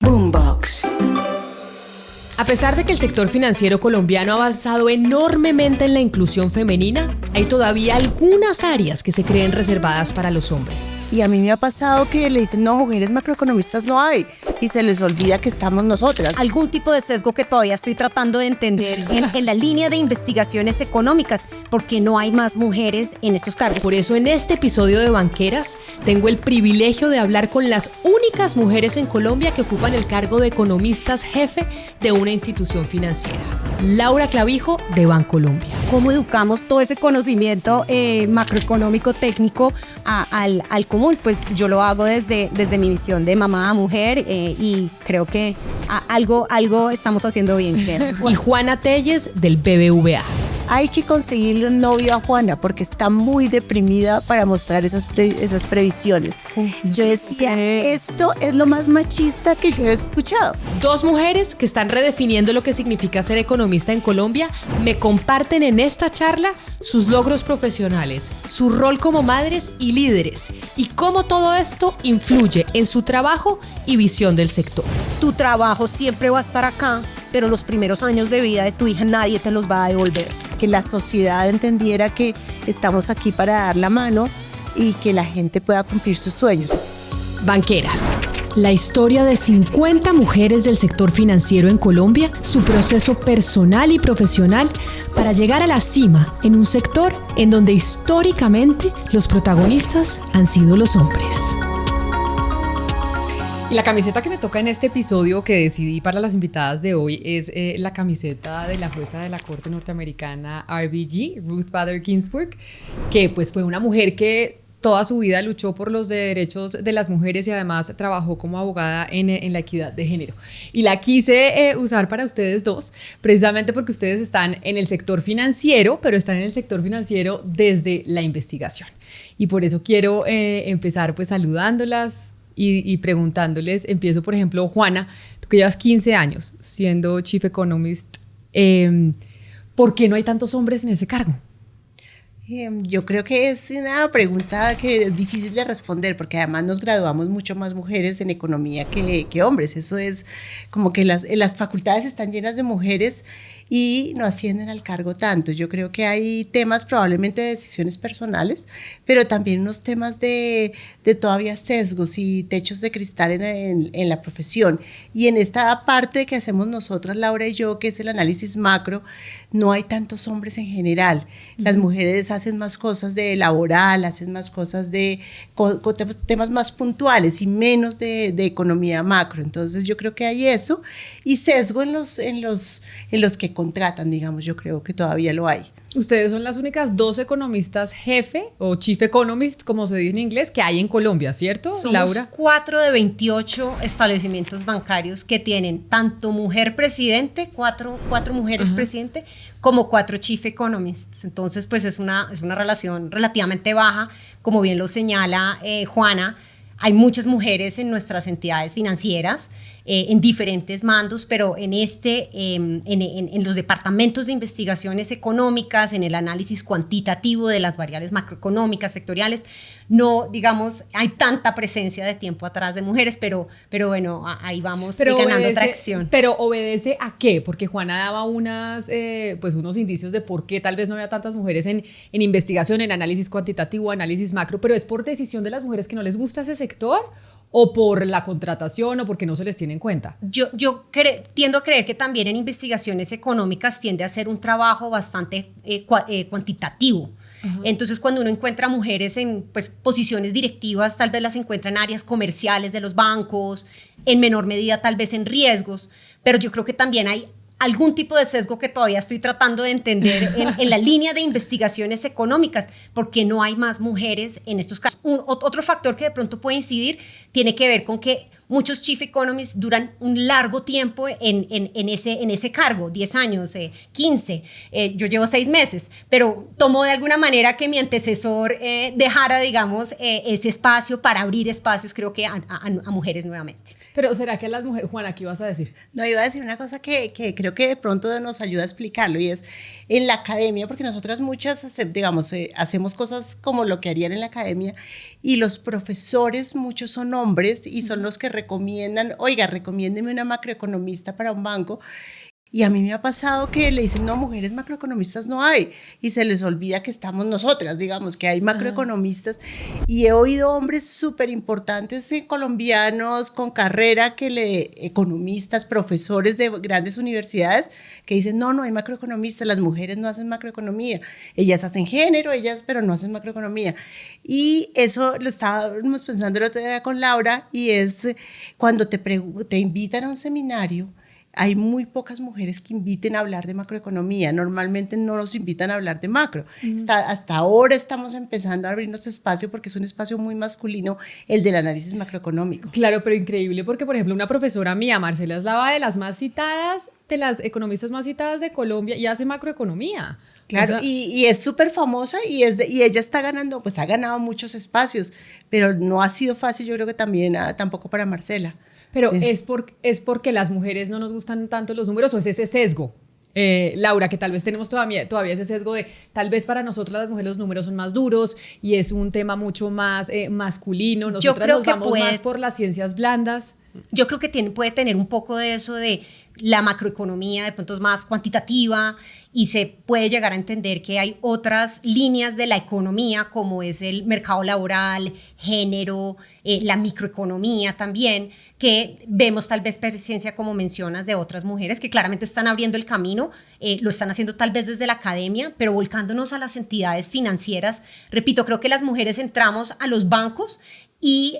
Boombox. A pesar de que el sector financiero colombiano ha avanzado enormemente en la inclusión femenina, hay todavía algunas áreas que se creen reservadas para los hombres. Y a mí me ha pasado que le dicen, no, mujeres macroeconomistas no hay, y se les olvida que estamos nosotras. Algún tipo de sesgo que todavía estoy tratando de entender en la línea de investigaciones económicas, porque no hay más mujeres en estos cargos. Por eso en este episodio de Banqueras tengo el privilegio de hablar con las únicas mujeres en Colombia que ocupan el cargo de economistas jefe de una institución financiera. Laura Clavijo, de Bancolombia. ¿Cómo educamos todo ese conocimiento macroeconómico técnico al común? Pues yo lo hago desde mi visión de mamá a mujer y creo que algo estamos haciendo bien. Y Juana Telles, del BBVA. Hay que conseguirle un novio a Juana porque está muy deprimida para mostrar esas previsiones. Yo decía, esto es lo más machista que yo he escuchado. Dos mujeres que están redefiniendo lo que significa ser economista en Colombia me comparten en esta charla sus logros profesionales, su rol como madres y líderes y cómo todo esto influye en su trabajo y visión del sector. Tu trabajo siempre va a estar acá, pero los primeros años de vida de tu hija nadie te los va a devolver. Que la sociedad entendiera que estamos aquí para dar la mano y que la gente pueda cumplir sus sueños. Banqueras. La historia de 50 mujeres del sector financiero en Colombia, su proceso personal y profesional para llegar a la cima en un sector en donde históricamente los protagonistas han sido los hombres. Y la camiseta que me toca en este episodio que decidí para las invitadas de hoy es la camiseta de la jueza de la Corte Norteamericana RBG, Ruth Bader Ginsburg, que pues fue una mujer que toda su vida luchó por los derechos de las mujeres y además trabajó como abogada en la equidad de género. Y la quise usar para ustedes dos, precisamente porque ustedes están en el sector financiero, pero están en el sector financiero desde la investigación. Y por eso quiero empezar pues saludándolas y preguntándoles. Empiezo, por ejemplo, Juana, tú que llevas 15 años siendo Chief Economist, ¿por qué no hay tantos hombres en ese cargo? Yo creo que es una pregunta que es difícil de responder porque además nos graduamos mucho más mujeres en economía que hombres. Eso es como que las facultades están llenas de mujeres y no ascienden al cargo tanto. Yo creo que hay temas probablemente de decisiones personales, pero también unos temas de todavía sesgos y techos de cristal en la profesión. Y en esta parte que hacemos nosotras, Laura y yo, que es el análisis macro, no hay tantos hombres en general. Las mujeres hacen más cosas de laboral, hacen más cosas de temas más puntuales y menos de economía macro. Entonces yo creo que hay eso y sesgo en los que contratan, digamos, yo creo que todavía lo hay. Ustedes son las únicas dos economistas jefe o chief economist, como se dice en inglés, que hay en Colombia, ¿cierto, Laura? Somos 4 de 28 establecimientos bancarios que tienen tanto mujer presidente, cuatro mujeres presidente, como 4 chief economists. Entonces, pues es una relación relativamente baja, como bien lo señala Juana. Hay muchas mujeres en nuestras entidades financieras, en diferentes mandos, pero en los departamentos de investigaciones económicas, en el análisis cuantitativo de las variables macroeconómicas, sectoriales, no, digamos, hay tanta presencia de tiempo atrás de mujeres, pero bueno, ahí vamos ganando tracción. ¿Pero obedece a qué? Porque Juana daba unos indicios de por qué tal vez no había tantas mujeres en investigación, en análisis cuantitativo, análisis macro, pero ¿es por decisión de las mujeres que no les gusta ese sector? ¿O por la contratación o porque no se les tiene en cuenta? Yo tiendo a creer que también en investigaciones económicas tiende a ser un trabajo bastante cuantitativo. Uh-huh. Entonces, cuando uno encuentra mujeres en posiciones directivas, tal vez las encuentra en áreas comerciales de los bancos, en menor medida tal vez en riesgos, pero yo creo que también hay algún tipo de sesgo que todavía estoy tratando de entender en la línea de investigaciones económicas, porque no hay más mujeres en estos casos. Otro factor que de pronto puede incidir tiene que ver con que muchos chief economists duran un largo tiempo en ese cargo, 10 años, 15. Yo llevo 6 meses, pero tomo de alguna manera que mi antecesor dejara, digamos, ese espacio para abrir espacios, creo que a mujeres nuevamente. Pero ¿será que a las mujeres, Juana, qué ibas a decir? No, iba a decir una cosa que creo que de pronto nos ayuda a explicarlo, y es en la academia, porque nosotras muchas, digamos, hacemos cosas como lo que harían en la academia, y los profesores, muchos son hombres y son los que recomiendan, oiga, recomiéndeme una macroeconomista para un banco. Y a mí me ha pasado que le dicen, no, mujeres macroeconomistas no hay, y se les olvida que estamos nosotras, digamos, que hay macroeconomistas. Y he oído hombres súper importantes colombianos con carrera, economistas, profesores de grandes universidades, que dicen, no, no hay macroeconomistas, las mujeres no hacen macroeconomía, ellas hacen género, pero no hacen macroeconomía. Y eso lo estábamos pensando el otro día con Laura, y es cuando te invitan a un seminario, hay muy pocas mujeres que inviten a hablar de macroeconomía. Normalmente no nos invitan a hablar de macro. Hasta ahora estamos empezando a abrirnos espacio porque es un espacio muy masculino, el del análisis macroeconómico. Claro, pero increíble porque, por ejemplo, una profesora mía, Marcela Eslava, de las más citadas, de las economistas más citadas de Colombia, y hace macroeconomía. Claro, O sea, y es súper famosa y ella está ganando, pues ha ganado muchos espacios, pero no ha sido fácil, yo creo que también, tampoco para Marcela. pero Sí. es porque las mujeres no nos gustan tanto los números, o es ese sesgo, Laura, que tal vez tenemos todavía ese sesgo de tal vez para nosotras las mujeres los números son más duros y es un tema mucho más masculino. Nosotras creo nos que vamos más por las ciencias blandas. Yo creo que puede tener un poco de eso de la macroeconomía, de pronto es más cuantitativa y se puede llegar a entender que hay otras líneas de la economía como es el mercado laboral, género, la microeconomía también, que vemos tal vez presencia, como mencionas, de otras mujeres que claramente están abriendo el camino, lo están haciendo tal vez desde la academia, pero volcándonos a las entidades financieras. Repito, creo que las mujeres entramos a los bancos y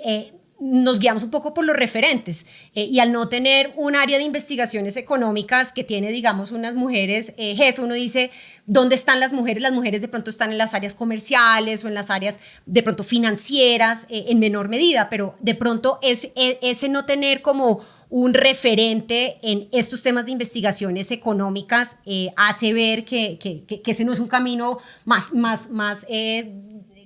nos guiamos un poco por los referentes y al no tener un área de investigaciones económicas que tiene, digamos, unas mujeres jefe, uno dice, ¿dónde están las mujeres? Las mujeres de pronto están en las áreas comerciales o en las áreas de pronto financieras en menor medida, pero de pronto ese no tener como un referente en estos temas de investigaciones económicas hace ver que ese no es un camino más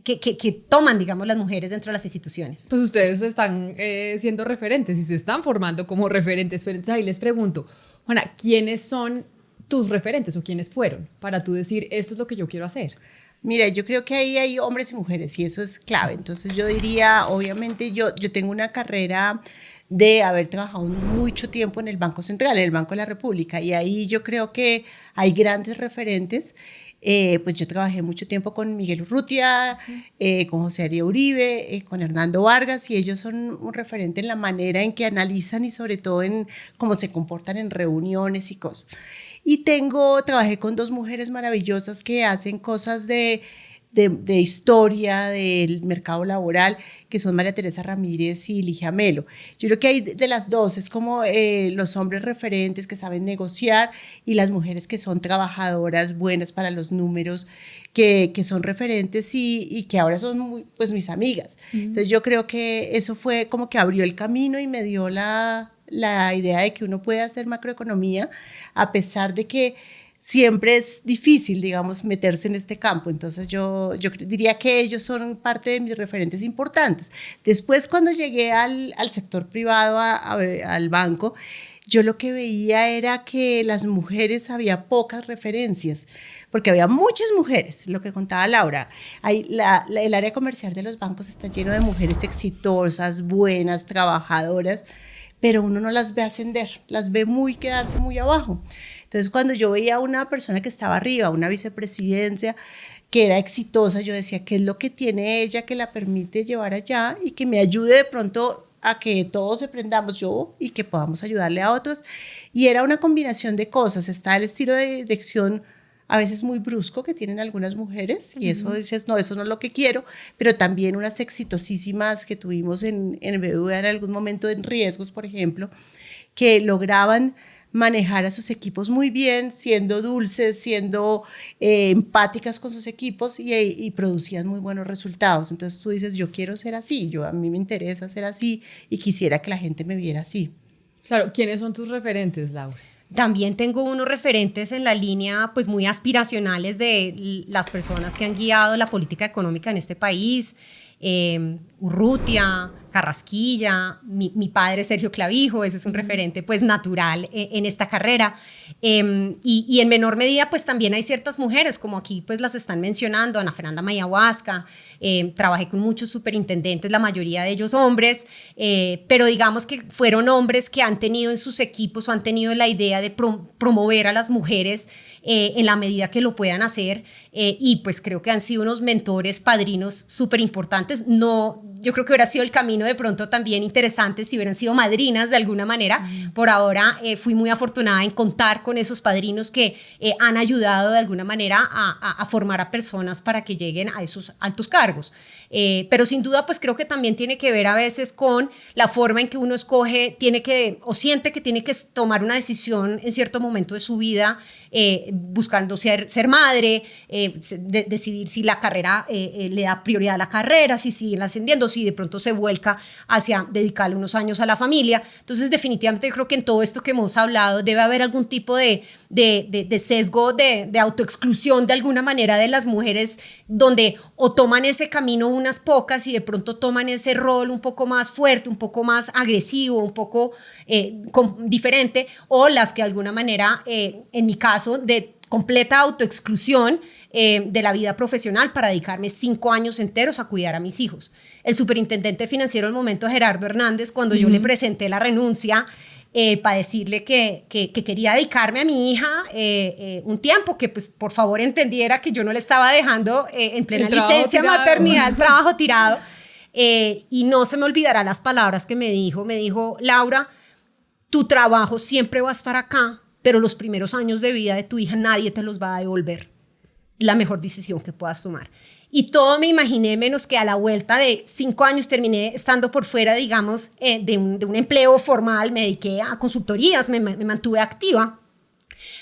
que toman, digamos, las mujeres dentro de las instituciones. Pues ustedes están siendo referentes y se están formando como referentes. Pero entonces ahí les pregunto, Juana, ¿quiénes son tus referentes o quiénes fueron para tú decir esto es lo que yo quiero hacer? Mira, yo creo que ahí hay hombres y mujeres y eso es clave. Entonces yo diría, obviamente yo tengo una carrera de haber trabajado mucho tiempo en el Banco Central, en el Banco de la República, y ahí yo creo que hay grandes referentes. Pues yo trabajé mucho tiempo con Miguel Urrutia, con José María Uribe, con Hernando Vargas, y ellos son un referente en la manera en que analizan y sobre todo en cómo se comportan en reuniones y cosas. Y trabajé con dos mujeres maravillosas que hacen cosas de historia del mercado laboral, que son María Teresa Ramírez y Ligia Melo. Yo creo que hay de las dos, es como los hombres referentes que saben negociar y las mujeres que son trabajadoras, buenas para los números, que son referentes y que ahora son pues mis amigas. Entonces yo creo que eso fue como que abrió el camino y me dio la idea de que uno puede hacer macroeconomía a pesar de que siempre es difícil, digamos, meterse en este campo. Entonces yo diría que ellos son parte de mis referentes importantes. Después, cuando llegué al sector privado, al banco, yo lo que veía era que las mujeres había pocas referencias, porque había muchas mujeres, lo que contaba Laura. El área comercial de los bancos está lleno de mujeres exitosas, buenas, trabajadoras, pero uno no las ve ascender, las ve quedarse muy abajo. Entonces, cuando yo veía a una persona que estaba arriba, una vicepresidencia, que era exitosa, yo decía, ¿qué es lo que tiene ella que la permite llevar allá y que me ayude de pronto a que todos aprendamos yo y que podamos ayudarle a otros? Y era una combinación de cosas. Está el estilo de dirección a veces muy brusco que tienen algunas mujeres y eso dices, no, eso no es lo que quiero, pero también unas exitosísimas que tuvimos en BBVA en algún momento en riesgos, por ejemplo, que lograban manejar a sus equipos muy bien, siendo dulces, siendo empáticas con sus equipos y producían muy buenos resultados. Entonces tú dices, yo quiero ser así, a mí me interesa ser así y quisiera que la gente me viera así. Claro, ¿quiénes son tus referentes, Laura? También tengo unos referentes en la línea pues muy aspiracionales de las personas que han guiado la política económica en este país, Urrutia, Carrasquilla, mi padre Sergio Clavijo, ese es un referente pues natural en esta carrera. Y en menor medida pues también hay ciertas mujeres, como aquí pues las están mencionando, Ana Fernanda Mayahuasca, trabajé con muchos superintendentes, la mayoría de ellos hombres, pero digamos que fueron hombres que han tenido en sus equipos o han tenido la idea de promover a las mujeres en la medida que lo puedan hacer, y pues creo que han sido unos mentores, padrinos súper importantes. No, yo creo que hubiera sido el camino de pronto también interesante si hubieran sido madrinas de alguna manera. Por ahora fui muy afortunada en contar con esos padrinos que han ayudado de alguna manera a formar a personas para que lleguen a esos altos cargos. Pero sin duda pues creo que también tiene que ver a veces con la forma en que uno escoge, tiene que o siente que tiene que tomar una decisión en cierto momento de su vida, buscando ser madre, decidir si la carrera le da prioridad a la carrera, si siguen ascendiendo, si de pronto se vuelca hacia dedicarle unos años a la familia. Entonces definitivamente yo creo que en todo esto que hemos hablado debe haber algún tipo de sesgo, de autoexclusión de alguna manera de las mujeres, donde o toman ese camino unas pocas y de pronto toman ese rol un poco más fuerte, un poco más agresivo, un poco diferente, o las que de alguna manera, en mi caso, de completa autoexclusión de la vida profesional para dedicarme 5 años enteros a cuidar a mis hijos. El superintendente financiero del momento, Gerardo Hernández, cuando yo le presenté la renuncia para decirle que quería dedicarme a mi hija un tiempo, que pues por favor entendiera que yo no le estaba dejando en plena licencia maternidad el trabajo tirado, y no se me olvidará las palabras que me dijo, Laura, tu trabajo siempre va a estar acá, pero los primeros años de vida de tu hija nadie te los va a devolver. La mejor decisión que puedas tomar. Y todo me imaginé, menos que a la vuelta de 5 años terminé estando por fuera, digamos, de un empleo formal, me dediqué a consultorías, me mantuve activa.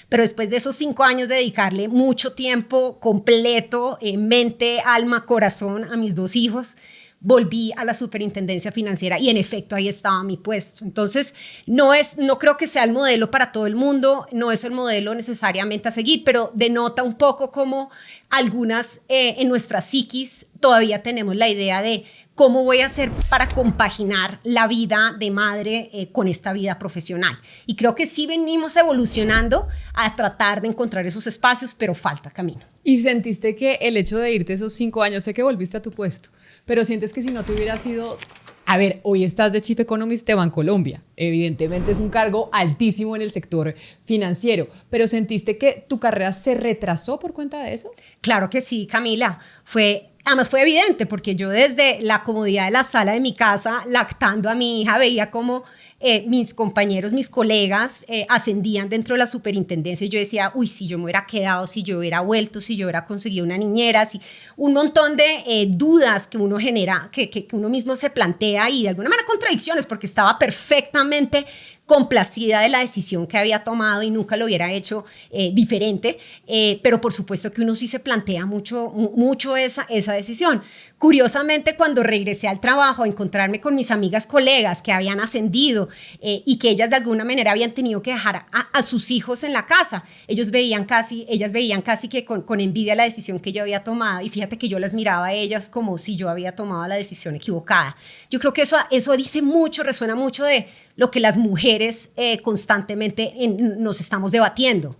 Pero después de esos 5 años de dedicarle mucho tiempo completo, mente, alma, corazón a mis 2 hijos, volví a la superintendencia financiera y en efecto ahí estaba mi puesto. Entonces no creo que sea el modelo para todo el mundo, no es el modelo necesariamente a seguir, pero denota un poco como algunas en nuestra psiquis todavía tenemos la idea de cómo voy a hacer para compaginar la vida de madre con esta vida profesional. Y creo que sí venimos evolucionando a tratar de encontrar esos espacios, pero falta camino. ¿Y sentiste que el hecho de irte esos 5 años, sé que volviste a tu puesto, pero sientes que si no te hubiera sido... A ver, hoy estás de Chief Economist de Bancolombia. Evidentemente es un cargo altísimo en el sector financiero, pero ¿sentiste que tu carrera se retrasó por cuenta de eso? Claro que sí, Camila. Además fue evidente porque yo desde la comodidad de la sala de mi casa, lactando a mi hija, veía cómo mis compañeros, mis colegas ascendían dentro de la superintendencia y yo decía, uy, si yo me hubiera quedado, si yo hubiera vuelto, si yo hubiera conseguido una niñera, un montón de dudas que uno genera, que uno mismo se plantea y de alguna manera contradicciones, porque estaba perfectamente complacida de la decisión que había tomado y nunca lo hubiera hecho diferente, pero por supuesto que uno sí se plantea mucho esa decisión. Curiosamente, cuando regresé al trabajo a encontrarme con mis amigas colegas que habían ascendido y que ellas de alguna manera habían tenido que dejar a sus hijos en la casa, ellas veían casi que con envidia la decisión que yo había tomado, y fíjate que yo las miraba a ellas como si yo había tomado la decisión equivocada. Yo creo que eso dice mucho, resuena mucho de lo que las mujeres constantemente nos estamos debatiendo.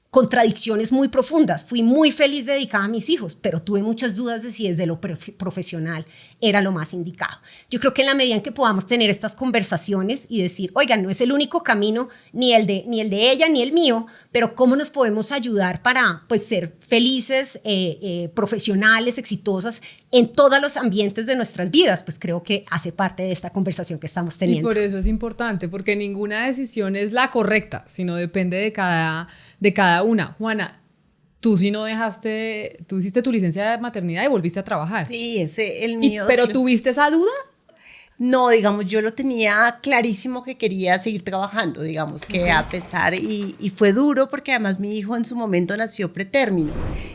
Contradicciones muy profundas. Fui muy feliz dedicada a mis hijos, pero tuve muchas dudas de si desde lo profesional era lo más indicado. Yo creo que en la medida en que podamos tener estas conversaciones y decir, oigan, no es el único camino, ni el de ella, ni el mío, pero cómo nos podemos ayudar para pues, ser felices, profesionales, exitosas en todos los ambientes de nuestras vidas, pues creo que hace parte de esta conversación que estamos teniendo. Y por eso es importante, porque ninguna decisión es la correcta, sino depende de cada una. Juana, tú sí no dejaste, tú hiciste tu licencia de maternidad y volviste a trabajar. Sí, el mío. ¿Pero tuviste esa duda? No, digamos, yo lo tenía clarísimo que quería seguir trabajando, digamos, que a pesar, y fue duro porque además mi hijo en su momento nació pretérmino,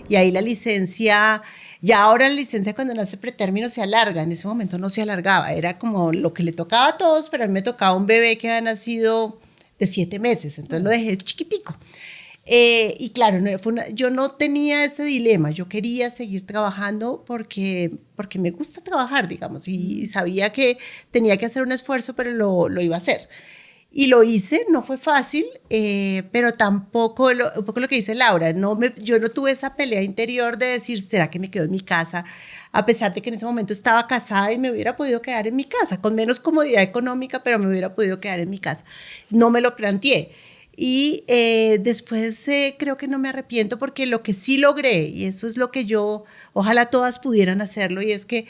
y ahí la licencia, ya ahora la licencia cuando nace pretérmino se alarga, en ese momento no se alargaba, era como lo que le tocaba a todos, pero a mí me tocaba un bebé que había nacido de 7 meses, entonces lo dejé chiquitico. Y claro, yo no tenía ese dilema, yo quería seguir trabajando porque me gusta trabajar, digamos, y sabía que tenía que hacer un esfuerzo, pero lo iba a hacer. Y lo hice, no fue fácil, pero tampoco, un poco lo que dice Laura, yo no tuve esa pelea interior de decir, ¿será que me quedo en mi casa? A pesar de que en ese momento estaba casada y me hubiera podido quedar en mi casa, con menos comodidad económica, pero me hubiera podido quedar en mi casa. No me lo planteé. Y después creo que no me arrepiento porque lo que sí logré, y eso es lo que ojalá todas pudieran hacerlo, y es que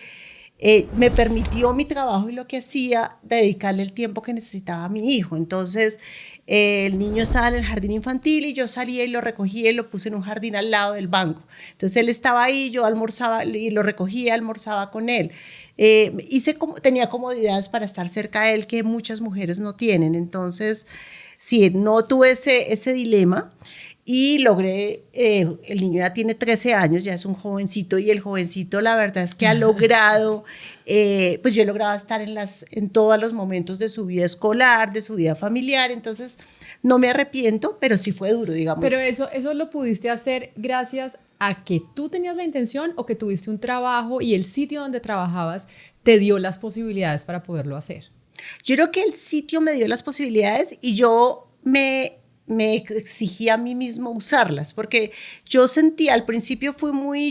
me permitió mi trabajo y lo que hacía dedicarle el tiempo que necesitaba a mi hijo. Entonces el niño estaba en el jardín infantil y yo salía y lo recogía y lo puse en un jardín al lado del banco. Entonces él estaba ahí, yo almorzaba y lo recogía, almorzaba con él. Tenía comodidades para estar cerca de él que muchas mujeres no tienen. Entonces sí, no tuve ese dilema. Y logré, el niño ya tiene 13 años, ya es un jovencito, y el jovencito la verdad es que ha logrado, pues yo he logrado estar en todos los momentos de su vida escolar, de su vida familiar, entonces no me arrepiento, pero sí fue duro, digamos. Pero eso lo pudiste hacer gracias a que tú tenías la intención o que tuviste un trabajo y el sitio donde trabajabas te dio las posibilidades para poderlo hacer. Yo creo que el sitio me dio las posibilidades y yo me exigía a mí mismo usarlas, porque yo sentía, al principio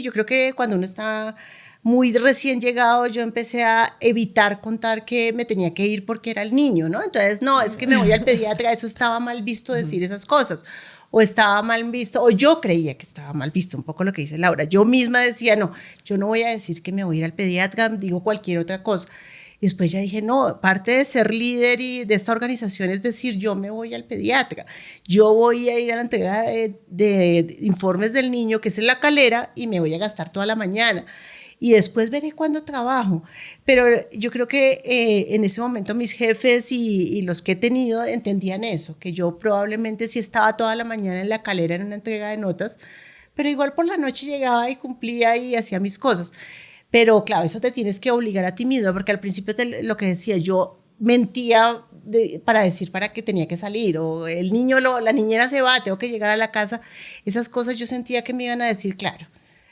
yo creo que cuando uno está muy recién llegado, yo empecé a evitar contar que me tenía que ir porque era el niño, ¿no? Entonces, no, es que me voy al pediatra, eso estaba mal visto decir esas cosas, o estaba mal visto, o yo creía que estaba mal visto, un poco lo que dice Laura, yo misma decía, no, yo no voy a decir que me voy a ir al pediatra, digo cualquier otra cosa. Y después ya dije, no, parte de ser líder y de esta organización es decir, yo me voy al pediatra, yo voy a ir a la entrega de informes del niño, que es en la Calera, y me voy a gastar toda la mañana. Y después veré cuándo trabajo. Pero yo creo que en ese momento mis jefes y los que he tenido entendían eso, que yo probablemente sí estaba toda la mañana en la Calera en una entrega de notas, pero igual por la noche llegaba y cumplía y hacía mis cosas. Pero claro, eso te tienes que obligar a ti mismo, porque al principio lo que decía, yo mentía para decir para qué tenía que salir, o la niñera se va, tengo que llegar a la casa. Esas cosas yo sentía que me iban a decir, claro,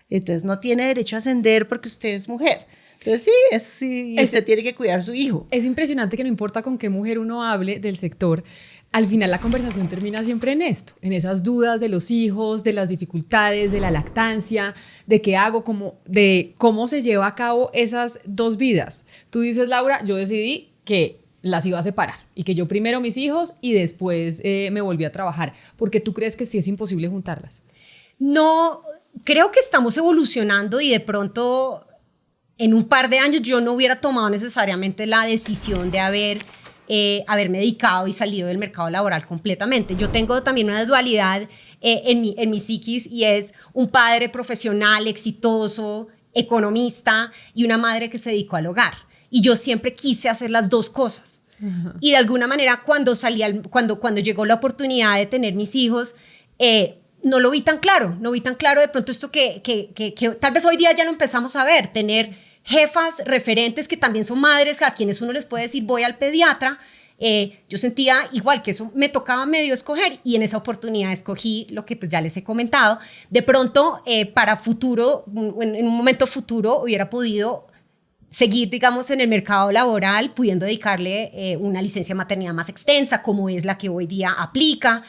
entonces no tiene derecho a ascender porque usted es mujer. Entonces sí, usted tiene que cuidar a su hijo. Es impresionante que no importa con qué mujer uno hable del sector, al final la conversación termina siempre en esto, en esas dudas de los hijos, de las dificultades, de la lactancia, de qué hago, de cómo se lleva a cabo esas dos vidas. Tú dices, Laura, yo decidí que las iba a separar y que yo primero mis hijos y después me volví a trabajar, porque tú crees que sí es imposible juntarlas. No, creo que estamos evolucionando y de pronto en un par de años yo no hubiera tomado necesariamente la decisión de haberme dedicado y salido del mercado laboral completamente. Yo tengo también una dualidad en mi psiquis, y es un padre profesional, exitoso, economista, y una madre que se dedicó al hogar. Y yo siempre quise hacer las dos cosas. Uh-huh. Y de alguna manera cuando llegó la oportunidad de tener mis hijos, no lo vi tan claro. No vi tan claro de pronto esto que tal vez hoy día ya lo empezamos a ver, tener jefas, referentes que también son madres, a quienes uno les puede decir voy al pediatra. Yo sentía igual que eso me tocaba medio escoger, y en esa oportunidad escogí lo que pues ya les he comentado. De pronto para futuro, en un momento futuro, hubiera podido seguir, digamos, en el mercado laboral, pudiendo dedicarle una licencia de maternidad más extensa, como es la que hoy día aplica,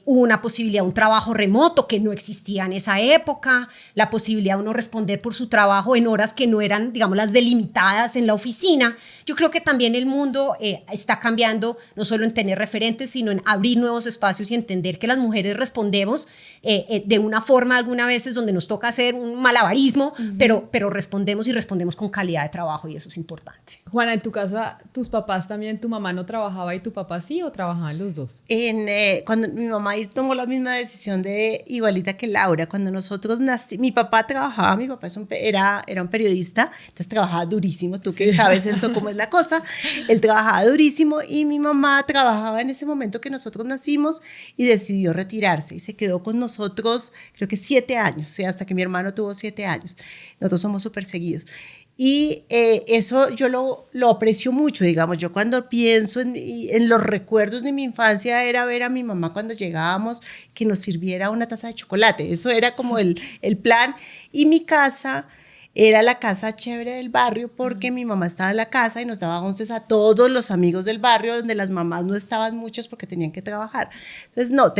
una posibilidad de un trabajo remoto que no existía en esa época, la posibilidad de uno responder por su trabajo en horas que no eran, digamos, las delimitadas en la oficina. Yo creo que también el mundo está cambiando, no solo en tener referentes, sino en abrir nuevos espacios y entender que las mujeres respondemos de una forma algunas veces donde nos toca hacer un malabarismo, uh-huh. pero respondemos con calidad de trabajo, y eso es importante. Juana, en tu casa, ¿tus papás también, tu mamá no trabajaba y tu papá sí, o trabajaban los dos? Cuando mi mamá tomó la misma decisión igualita que Laura, cuando nosotros mi papá trabajaba, mi papá era un periodista, entonces trabajaba durísimo, tú que sabes esto cómo es la cosa, él trabajaba durísimo, y mi mamá trabajaba en ese momento que nosotros nacimos y decidió retirarse y se quedó con nosotros creo que 7 años, o sea, hasta que mi hermano tuvo 7 años. Nosotros somos súper seguidos. Y eso yo lo aprecio mucho, digamos. Yo cuando pienso en los recuerdos de mi infancia era ver a mi mamá cuando llegábamos que nos sirviera una taza de chocolate. Eso era como el plan. Y mi casa era la casa chévere del barrio porque mi mamá estaba en la casa y nos daba onces a todos los amigos del barrio donde las mamás no estaban muchas porque tenían que trabajar. Entonces no,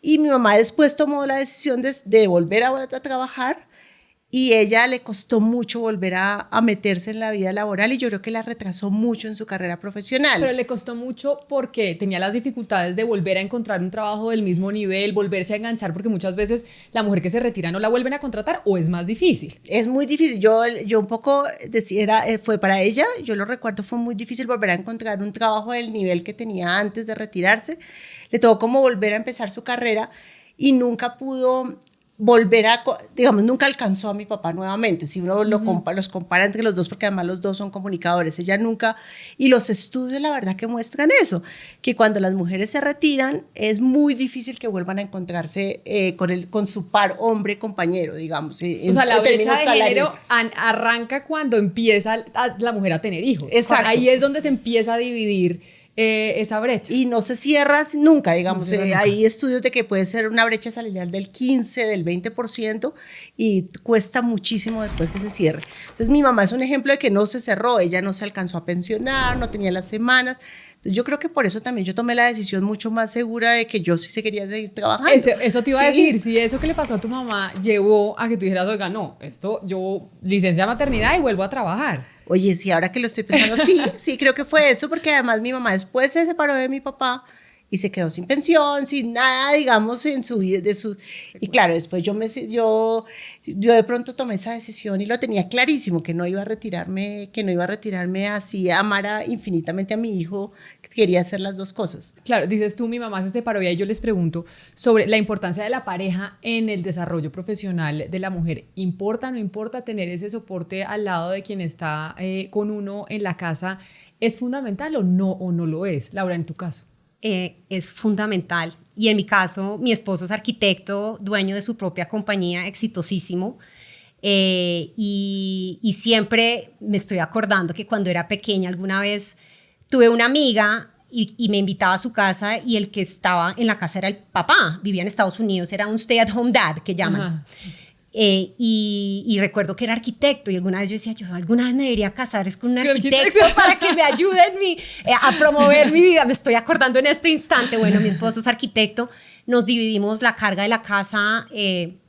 y mi mamá después tomó la decisión de volver a trabajar. Y ella le costó mucho volver a meterse en la vida laboral y yo creo que la retrasó mucho en su carrera profesional. Pero le costó mucho porque tenía las dificultades de volver a encontrar un trabajo del mismo nivel, volverse a enganchar, porque muchas veces la mujer que se retira no la vuelven a contratar o es más difícil. Es muy difícil. Yo un poco decía, fue para ella, yo lo recuerdo, fue muy difícil volver a encontrar un trabajo del nivel que tenía antes de retirarse. Le tocó como volver a empezar su carrera y nunca pudo digamos, nunca alcanzó a mi papá nuevamente, si uno los compara entre los dos, porque además los dos son comunicadores, ella nunca, y los estudios la verdad que muestran eso, que cuando las mujeres se retiran es muy difícil que vuelvan a encontrarse con su par hombre compañero, digamos. O sea, la brecha de género arranca cuando empieza la mujer a tener hijos. Exacto. Ahí es donde se empieza a dividir esa brecha. Y no se cierra nunca, digamos. Hay estudios de que puede ser una brecha salarial del 15, del 20% y cuesta muchísimo después que se cierre. Entonces mi mamá es un ejemplo de que no se cerró, ella no se alcanzó a pensionar, no tenía las semanas. Entonces yo creo que por eso también yo tomé la decisión mucho más segura de que yo sí se quería seguir trabajando. Eso te iba a decir, si eso que le pasó a tu mamá llevó a que tú dijeras, oiga, no, yo licencia de maternidad y vuelvo a trabajar. Oye, sí, ahora que lo estoy pensando, sí, creo que fue eso, porque además mi mamá después se separó de mi papá y se quedó sin pensión, sin nada, digamos, en su vida, y claro, después yo de pronto tomé esa decisión y lo tenía clarísimo, que no iba a retirarme así, amara infinitamente a mi hijo, que quería hacer las dos cosas. Claro, dices tú, mi mamá se separó y ahí yo les pregunto sobre la importancia de la pareja en el desarrollo profesional de la mujer. ¿Importa, no importa tener ese soporte al lado de quien está con uno en la casa? ¿Es fundamental o no lo es? Laura, en tu caso. Es fundamental y en mi caso mi esposo es arquitecto, dueño de su propia compañía, exitosísimo, y siempre me estoy acordando que cuando era pequeña alguna vez tuve una amiga y me invitaba a su casa y el que estaba en la casa era el papá, vivía en Estados Unidos, era un stay-at-home dad que llaman. Ajá. Y recuerdo que era arquitecto y alguna vez yo decía, yo alguna vez me debería casar con un arquitecto para que me ayude a promover mi vida. Me estoy acordando en este instante. Bueno, mi esposo es arquitecto, nos dividimos la carga de la casa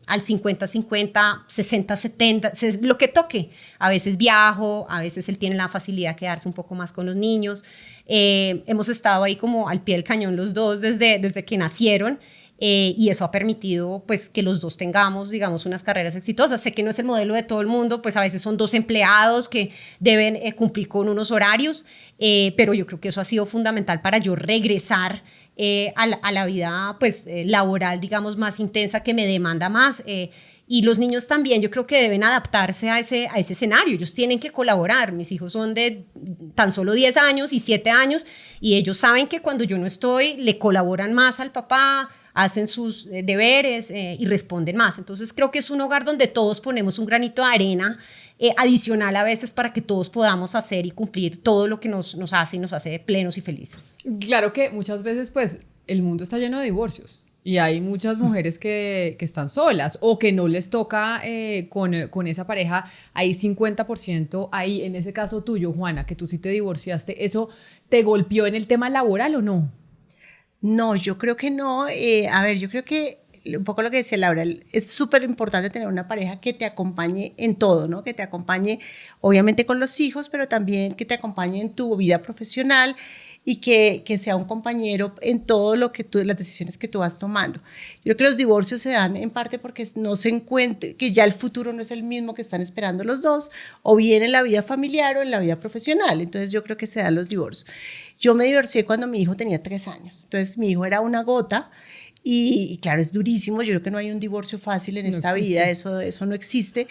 al 50-50, 60-70, lo que toque. A veces viajo, a veces él tiene la facilidad de quedarse un poco más con los niños. Hemos estado ahí como al pie del cañón los dos desde que nacieron. Y eso ha permitido pues que los dos tengamos, digamos, unas carreras exitosas. Sé que no es el modelo de todo el mundo, pues a veces son dos empleados que deben cumplir con unos horarios, pero yo creo que eso ha sido fundamental para yo regresar a la vida pues laboral, digamos, más intensa, que me demanda más. Y los niños también, yo creo que deben adaptarse a ese escenario. Ellos tienen que colaborar. Mis hijos son de tan solo 10 años y 7 años y ellos saben que cuando yo no estoy, le colaboran más al papá, hacen sus deberes y responden más. Entonces creo que es un hogar donde todos ponemos un granito de arena adicional a veces para que todos podamos hacer y cumplir todo lo que nos hace y nos hace plenos y felices. Claro que muchas veces pues el mundo está lleno de divorcios. Y hay muchas mujeres que están solas o que no les toca con esa pareja. Hay 50% ahí. En ese caso tuyo, Juana, que tú sí te divorciaste, ¿eso te golpeó en el tema laboral o no? No, yo creo que no. A ver, yo creo que un poco lo que decía Laura, es súper importante tener una pareja que te acompañe en todo, ¿no? Que te acompañe obviamente con los hijos, pero también que te acompañe en tu vida profesional y que sea un compañero en todo lo que las decisiones que tú vas tomando. Yo creo que los divorcios se dan en parte porque no se encuentra, que ya el futuro no es el mismo que están esperando los dos, o bien en la vida familiar o en la vida profesional. Entonces yo creo que se dan los divorcios. Yo me divorcié cuando mi hijo tenía 3 años, entonces mi hijo era una gota y claro, es durísimo. Yo creo que no hay un divorcio fácil en esta vida, eso no existe.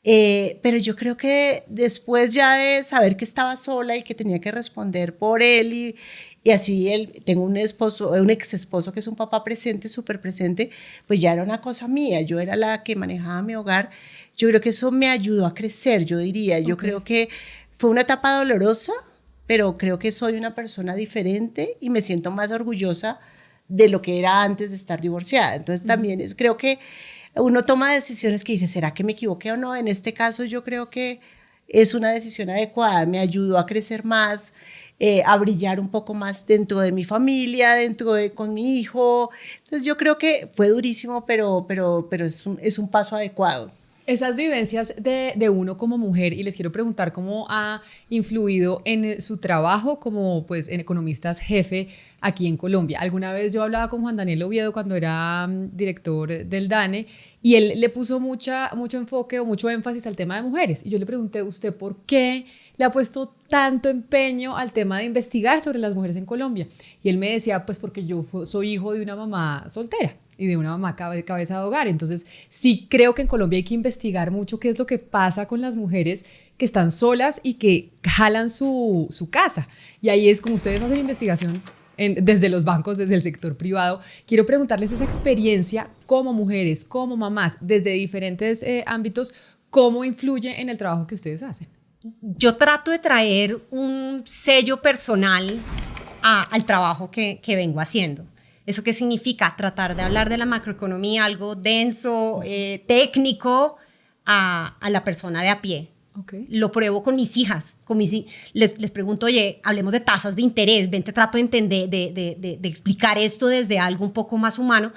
Pero yo creo que después ya de saber que estaba sola y que tenía que responder por él y así tengo un ex esposo que es un papá presente, súper presente, pues ya era una cosa mía, yo era la que manejaba mi hogar. yo creo que eso me ayudó a crecer, yo diría. Yo creo que fue una etapa dolorosa, pero creo que soy una persona diferente y me siento más orgullosa de lo que era antes de estar divorciada. Entonces también creo que uno toma decisiones que dice, ¿será que me equivoqué o no? En este caso yo creo que es una decisión adecuada, me ayudó a crecer más, a brillar un poco más dentro de mi familia, con mi hijo. Entonces yo creo que fue durísimo, pero es un paso adecuado. Esas vivencias de uno como mujer, y les quiero preguntar cómo ha influido en su trabajo como pues en economistas jefe aquí en Colombia. Alguna vez yo hablaba con Juan Daniel Oviedo cuando era director del DANE y él le puso mucho enfoque o mucho énfasis al tema de mujeres. Y yo le pregunté, ¿usted por qué le ha puesto tanto empeño al tema de investigar sobre las mujeres en Colombia? Y él me decía, pues porque yo soy hijo de una mamá soltera y de una mamá cabeza de hogar. Entonces, sí creo que en Colombia hay que investigar mucho qué es lo que pasa con las mujeres que están solas y que jalan su casa. Y ahí es como ustedes hacen investigación desde los bancos, desde el sector privado. Quiero preguntarles esa experiencia como mujeres, como mamás, desde diferentes ámbitos, ¿cómo influye en el trabajo que ustedes hacen? Yo trato de traer un sello personal al trabajo que vengo haciendo. ¿Eso qué significa? Tratar de hablar de la macroeconomía, algo denso, técnico, a la persona de a pie. Okay. Lo pruebo con mis hijas. Les pregunto, oye, hablemos de tasas de interés, ven, te trato de entender, de explicar esto desde algo un poco más humano.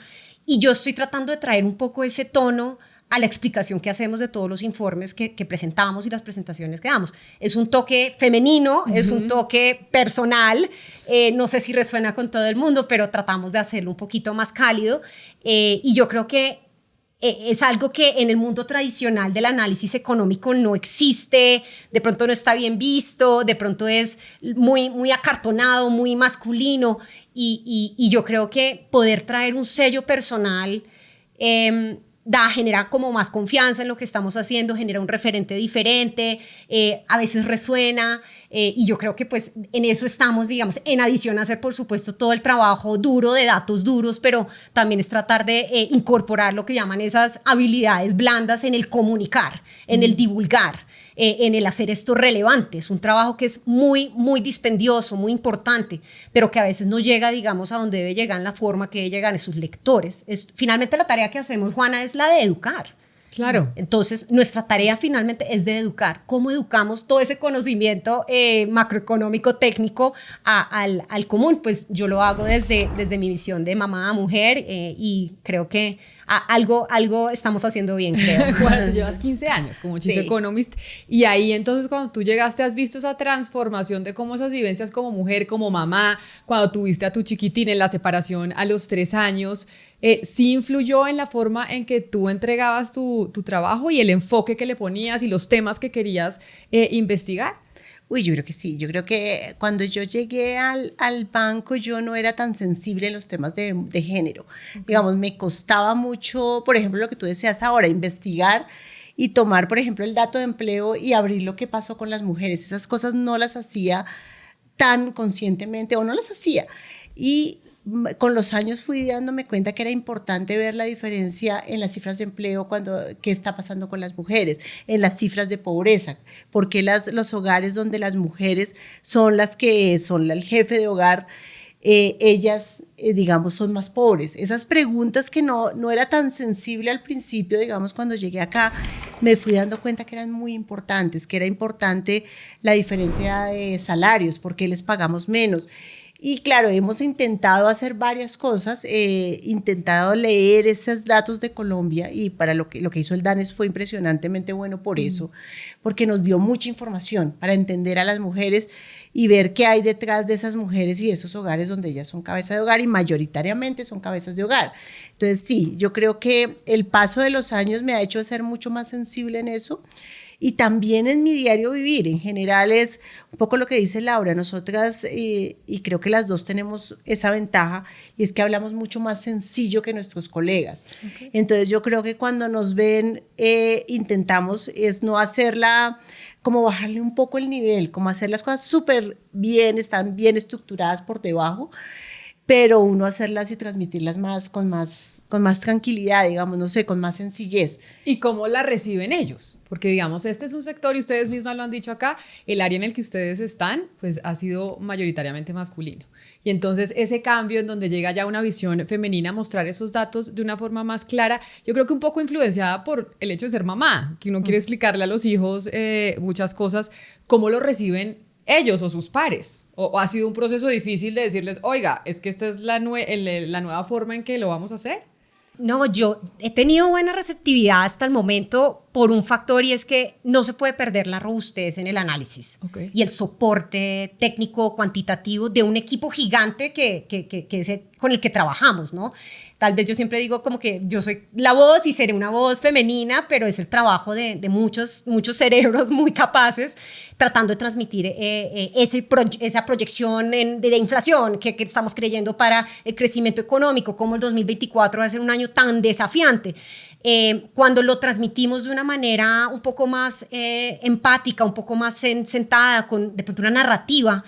Y yo estoy tratando de traer un poco ese tono a la explicación que hacemos de todos los informes que presentamos y las presentaciones que damos. Es un toque femenino, es un toque personal, no sé si resuena con todo el mundo, pero tratamos de hacerlo un poquito más cálido, y yo creo que es algo que en el mundo tradicional del análisis económico no existe, de pronto no está bien visto, de pronto es muy acartonado, muy masculino, y yo creo que poder traer un sello personal genera como más confianza en lo que estamos haciendo, genera un referente diferente, a veces resuena, y yo creo que pues en eso estamos, digamos, en adición a hacer por supuesto todo el trabajo duro de datos duros, pero también es tratar de incorporar lo que llaman esas habilidades blandas en el comunicar, en el divulgar, en el hacer esto relevante. Es un trabajo que es muy dispendioso, muy importante, pero que a veces no llega, digamos, a donde debe llegar en la forma que debe llegar en sus lectores. Finalmente la tarea que hacemos, Juana, es la de educar. Claro. Entonces, nuestra tarea finalmente es de educar. ¿Cómo educamos todo ese conocimiento macroeconómico, técnico al común? Pues yo lo hago desde mi visión de mamá a mujer, y creo que algo estamos haciendo bien, creo. Bueno, tú llevas 15 años como Chief Economist, y ahí entonces cuando tú llegaste has visto esa transformación de cómo esas vivencias como mujer, como mamá, cuando tuviste a tu chiquitín en la separación a los 3 años, ¿sí influyó en la forma en que tú entregabas tu trabajo y el enfoque que le ponías y los temas que querías investigar? Uy, yo creo que sí. Yo creo que cuando yo llegué al banco yo no era tan sensible en los temas de género. Digamos, me costaba mucho, por ejemplo, lo que tú decías ahora, investigar y tomar, por ejemplo, el dato de empleo y abrir lo que pasó con las mujeres. Esas cosas no las hacía tan conscientemente, o no las hacía. Y con los años fui dándome cuenta que era importante ver la diferencia en las cifras de empleo, qué está pasando con las mujeres, en las cifras de pobreza, porque los hogares donde las mujeres son las que son el jefe de hogar, ellas, digamos, son más pobres. Esas preguntas que no era tan sensible al principio, digamos, cuando llegué acá, me fui dando cuenta que eran muy importantes, que era importante la diferencia de salarios, porque les pagamos menos. Y claro, hemos intentado hacer varias cosas, intentado leer esos datos de Colombia, y para lo que hizo el DANES fue impresionantemente bueno por eso, porque nos dio mucha información para entender a las mujeres y ver qué hay detrás de esas mujeres y de esos hogares donde ellas son cabeza de hogar y mayoritariamente son cabezas de hogar. Entonces sí, yo creo que el paso de los años me ha hecho ser mucho más sensible en eso. Y también en mi diario vivir, en general es un poco lo que dice Laura, nosotras, y creo que las dos tenemos esa ventaja, y es que hablamos mucho más sencillo que nuestros colegas. Okay. Entonces yo creo que cuando nos ven, intentamos es no hacerla, como bajarle un poco el nivel, como hacer las cosas súper bien, están bien estructuradas por debajo, pero uno hacerlas y transmitirlas con más tranquilidad, digamos, no sé, con más sencillez. ¿Y cómo la reciben ellos? Porque digamos, este es un sector, y ustedes mismas lo han dicho acá, el área en el que ustedes están, pues ha sido mayoritariamente masculino. Y entonces ese cambio en donde llega ya una visión femenina a mostrar esos datos de una forma más clara, yo creo que un poco influenciada por el hecho de ser mamá, que uno quiere explicarle a los hijos muchas cosas, ¿cómo lo reciben ellos o sus pares? ¿O ha sido un proceso difícil de decirles, oiga, es que esta es la nueva forma en que lo vamos a hacer? No, yo he tenido buena receptividad hasta el momento por un factor, y es que no se puede perder la robustez en el análisis y el soporte técnico cuantitativo de un equipo gigante que es con el que trabajamos, ¿no? Tal vez yo siempre digo como que yo soy la voz y seré una voz femenina, pero es el trabajo de muchos cerebros muy capaces tratando de transmitir esa proyección de inflación que estamos creyendo para el crecimiento económico, como el 2024 va a ser un año tan desafiante. Cuando lo transmitimos de una manera un poco más empática, un poco más sentada, con de pronto una narrativa,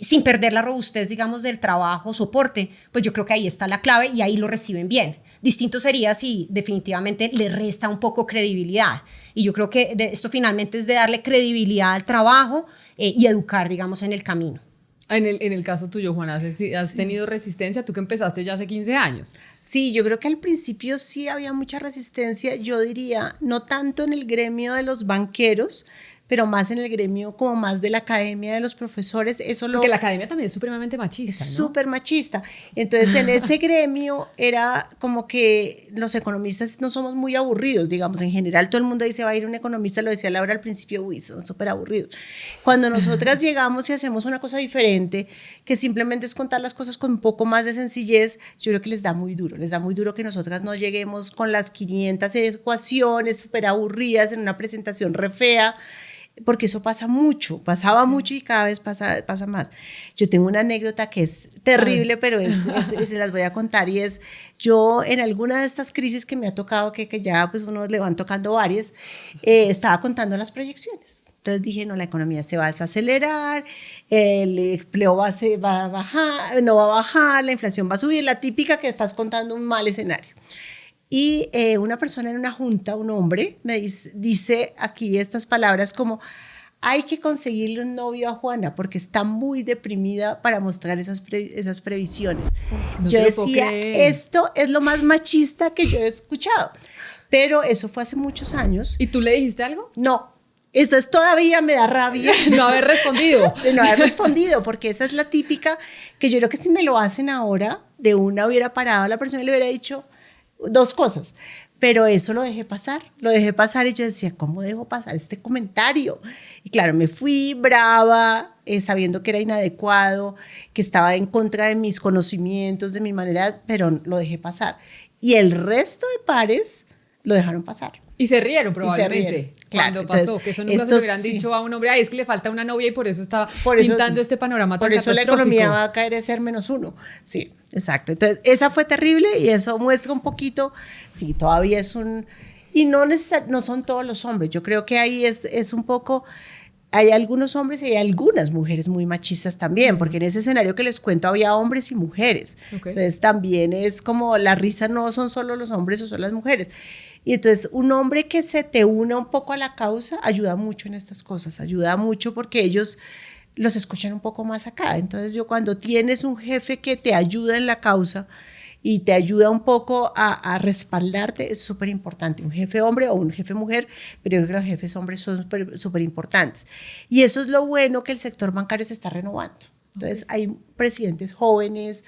sin perder la robustez, digamos, del trabajo, soporte, pues yo creo que ahí está la clave y ahí lo reciben bien. Distinto sería si definitivamente le resta un poco credibilidad. Y yo creo que esto finalmente es de darle credibilidad al trabajo y educar, digamos, en el camino. En el caso tuyo, Juana, ¿has tenido resistencia? Tú que empezaste ya hace 15 años. Sí, yo creo que al principio sí había mucha resistencia, yo diría, no tanto en el gremio de los banqueros, pero más en el gremio como más de la academia de los profesores. Porque la academia también es supremamente machista, ¿no? Súper machista. Entonces, en ese gremio era como que los economistas no somos muy aburridos, digamos. En general, todo el mundo dice, va a ir un economista, lo decía Laura al principio, uy, son súper aburridos. Cuando nosotras llegamos y hacemos una cosa diferente, que simplemente es contar las cosas con un poco más de sencillez, yo creo que les da muy duro que nosotras no lleguemos con las 500 ecuaciones súper aburridas en una presentación re fea, porque eso pasaba mucho y cada vez pasa más. Yo tengo una anécdota que es terrible, pero se las voy a contar, y es, yo en alguna de estas crisis que me ha tocado, que ya pues uno le van tocando varias, estaba contando las proyecciones. Entonces dije, no, la economía se va a desacelerar, el empleo va a bajar, no va a bajar, la inflación va a subir, la típica que estás contando un mal escenario. Y una persona en una junta, un hombre, me dice aquí estas palabras como, hay que conseguirle un novio a Juana porque está muy deprimida para mostrar esas previsiones. No yo decía, esto es lo más machista que yo he escuchado, pero eso fue hace muchos años. ¿Y tú le dijiste algo? No. Eso es, todavía me da rabia. No haber respondido. De no haber respondido, porque esa es la típica que yo creo que si me lo hacen ahora, de una hubiera parado a la persona y le hubiera dicho dos cosas, pero eso lo dejé pasar y yo decía, ¿cómo dejo pasar este comentario? Y claro, me fui brava, sabiendo que era inadecuado, que estaba en contra de mis conocimientos, de mi manera, pero lo dejé pasar. Y el resto de pares lo dejaron pasar. Y se rieron probablemente cuando pasó, entonces, que eso nunca se lo hubieran dicho a un hombre, ay, es que le falta una novia y por eso está pintando este panorama tan catastrófico. Por eso la economía va a caer a ser -1. Sí, exacto. Entonces, esa fue terrible y eso muestra un poquito, sí, todavía es un... Y no son todos los hombres, yo creo que ahí es un poco... Hay algunos hombres y hay algunas mujeres muy machistas también, porque en ese escenario que les cuento había hombres y mujeres. Okay. Entonces también es como la risa no son solo los hombres o son las mujeres. Y entonces un hombre que se te una un poco a la causa ayuda mucho en estas cosas, ayuda mucho porque ellos los escuchan un poco más acá. Entonces cuando tienes un jefe que te ayuda en la causa y te ayuda un poco a respaldarte, es súper importante. Un jefe hombre o un jefe mujer, pero yo creo que los jefes hombres son súper importantes. Y eso es lo bueno, que el sector bancario se está renovando. Entonces hay presidentes jóvenes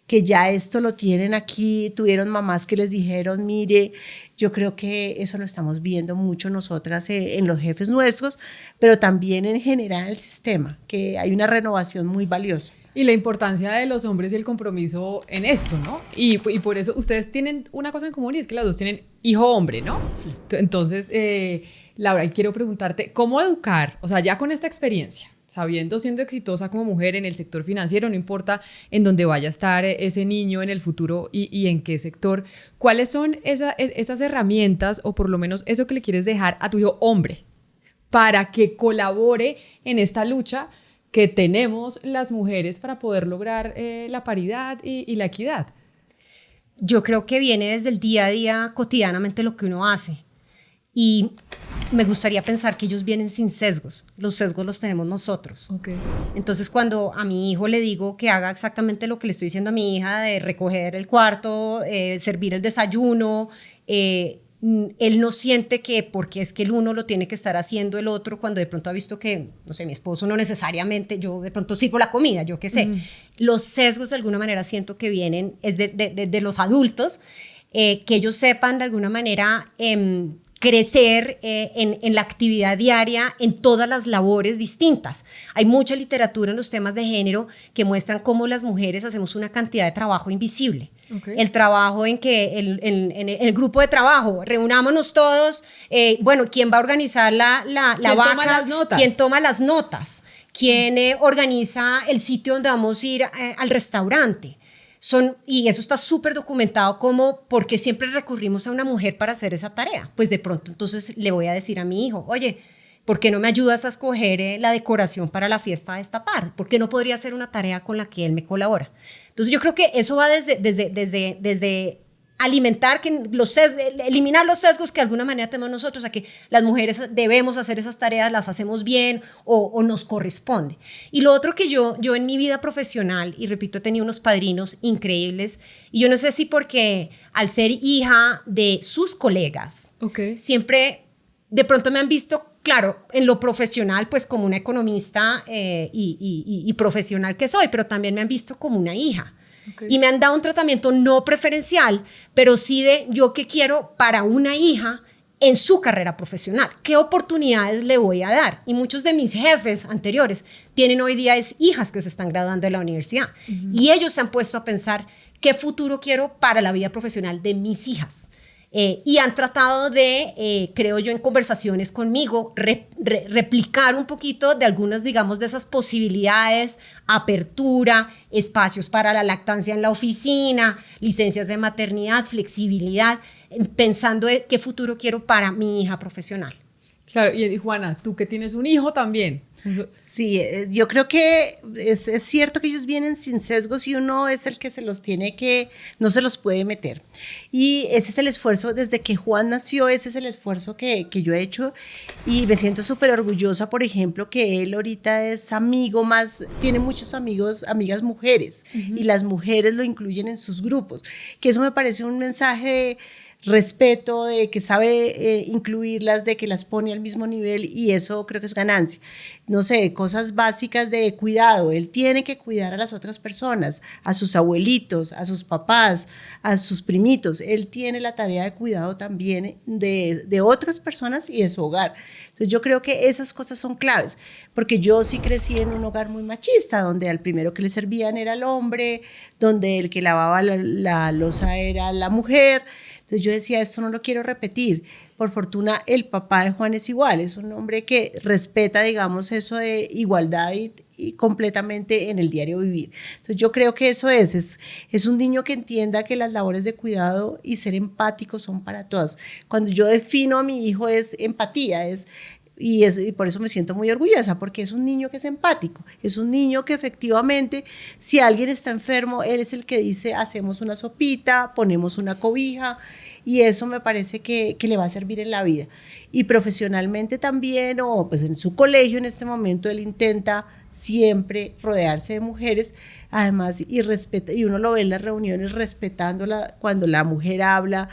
que ya esto lo tienen aquí, tuvieron mamás que les dijeron, mire, yo creo que eso lo estamos viendo mucho nosotras en los jefes nuestros, pero también en general en el sistema, que hay una renovación muy valiosa. Y la importancia de los hombres y el compromiso en esto, ¿no? Y por eso ustedes tienen una cosa en común y es que las dos tienen hijo hombre, ¿no? Sí. Entonces, Laura, quiero preguntarte, ¿cómo educar? O sea, ya con esta experiencia, siendo exitosa como mujer en el sector financiero, no importa en dónde vaya a estar ese niño en el futuro y en qué sector, ¿cuáles son esas herramientas o por lo menos eso que le quieres dejar a tu hijo hombre para que colabore en esta lucha que tenemos las mujeres para poder lograr la paridad y la equidad? Yo creo que viene desde el día a día, cotidianamente, lo que uno hace. Y me gustaría pensar que ellos vienen sin sesgos. Los sesgos los tenemos nosotros. Okay. Entonces, cuando a mi hijo le digo que haga exactamente lo que le estoy diciendo a mi hija, de recoger el cuarto, servir el desayuno, él no siente que porque es que el uno lo tiene que estar haciendo el otro, cuando de pronto ha visto que, no sé, mi esposo no necesariamente, yo de pronto sirvo la comida, yo qué sé. Los sesgos de alguna manera siento que vienen es de los adultos, que ellos sepan de alguna manera crecer en la actividad diaria, en todas las labores distintas. Hay mucha literatura en los temas de género que muestran cómo las mujeres hacemos una cantidad de trabajo invisible. Okay. El trabajo en que en el grupo de trabajo, reunámonos todos, bueno, ¿quién va a organizar la vaca? Toma las notas? ¿Quién toma las notas? ¿Quién organiza el sitio donde vamos a ir al restaurante? Y eso está súper documentado, como porque siempre recurrimos a una mujer para hacer esa tarea. Pues de pronto entonces le voy a decir a mi hijo, oye, ¿por qué no me ayudas a escoger la decoración para la fiesta de esta tarde? ¿Por qué no podría hacer una tarea con la que él me colabora? Entonces yo creo que eso va desde alimentar, eliminar los sesgos que de alguna manera tenemos nosotros, a que las mujeres debemos hacer esas tareas, las hacemos bien o nos corresponde. Y lo otro que yo en mi vida profesional, y repito, he tenido unos padrinos increíbles, y yo no sé si porque al ser hija de sus colegas, okay, siempre de pronto me han visto, claro, en lo profesional, pues como una economista y profesional que soy, pero también me han visto como una hija. Okay. Y me han dado un tratamiento no preferencial, pero sí de yo qué quiero para una hija en su carrera profesional, qué oportunidades le voy a dar. Y muchos de mis jefes anteriores tienen hoy día hijas que se están graduando de la universidad, y ellos se han puesto a pensar qué futuro quiero para la vida profesional de mis hijas. Y han tratado de, creo yo, en conversaciones conmigo, replicar un poquito de algunas, digamos, de esas posibilidades, apertura, espacios para la lactancia en la oficina, licencias de maternidad, flexibilidad, pensando en qué futuro quiero para mi hija profesional. Claro, y Juana, tú que tienes un hijo también. Sí, yo creo que es cierto que ellos vienen sin sesgos y uno es el que se los tiene que, no se los puede meter. Y ese es el esfuerzo, desde que Juan nació, ese es el esfuerzo que yo he hecho, y me siento súper orgullosa, por ejemplo, que él ahorita es amigo más, tiene muchos amigas mujeres, y las mujeres lo incluyen en sus grupos, que eso me parece un mensaje de respeto, de que sabe incluirlas, de que las pone al mismo nivel, y eso creo que es ganancia. No sé, cosas básicas de cuidado, él tiene que cuidar a las otras personas, a sus abuelitos, a sus papás, a sus primitos, él tiene la tarea de cuidado también de otras personas y de su hogar. Entonces yo creo que esas cosas son claves, porque yo sí crecí en un hogar muy machista, donde al primero que le servían era el hombre, donde el que lavaba la loza era la mujer. Entonces yo decía, esto no lo quiero repetir. Por fortuna, el papá de Juan es igual, es un hombre que respeta, digamos, eso de igualdad y completamente en el diario vivir. Entonces yo creo que eso es un niño que entienda que las labores de cuidado y ser empático son para todas. Cuando yo defino a mi hijo es empatía, y por eso me siento muy orgullosa, porque es un niño que es empático, es un niño que efectivamente, si alguien está enfermo, él es el que dice, hacemos una sopita, ponemos una cobija, y eso me parece que le va a servir en la vida. Y profesionalmente también, o pues en su colegio en este momento, él intenta siempre rodearse de mujeres, además, y uno lo ve en las reuniones respetándola cuando la mujer habla,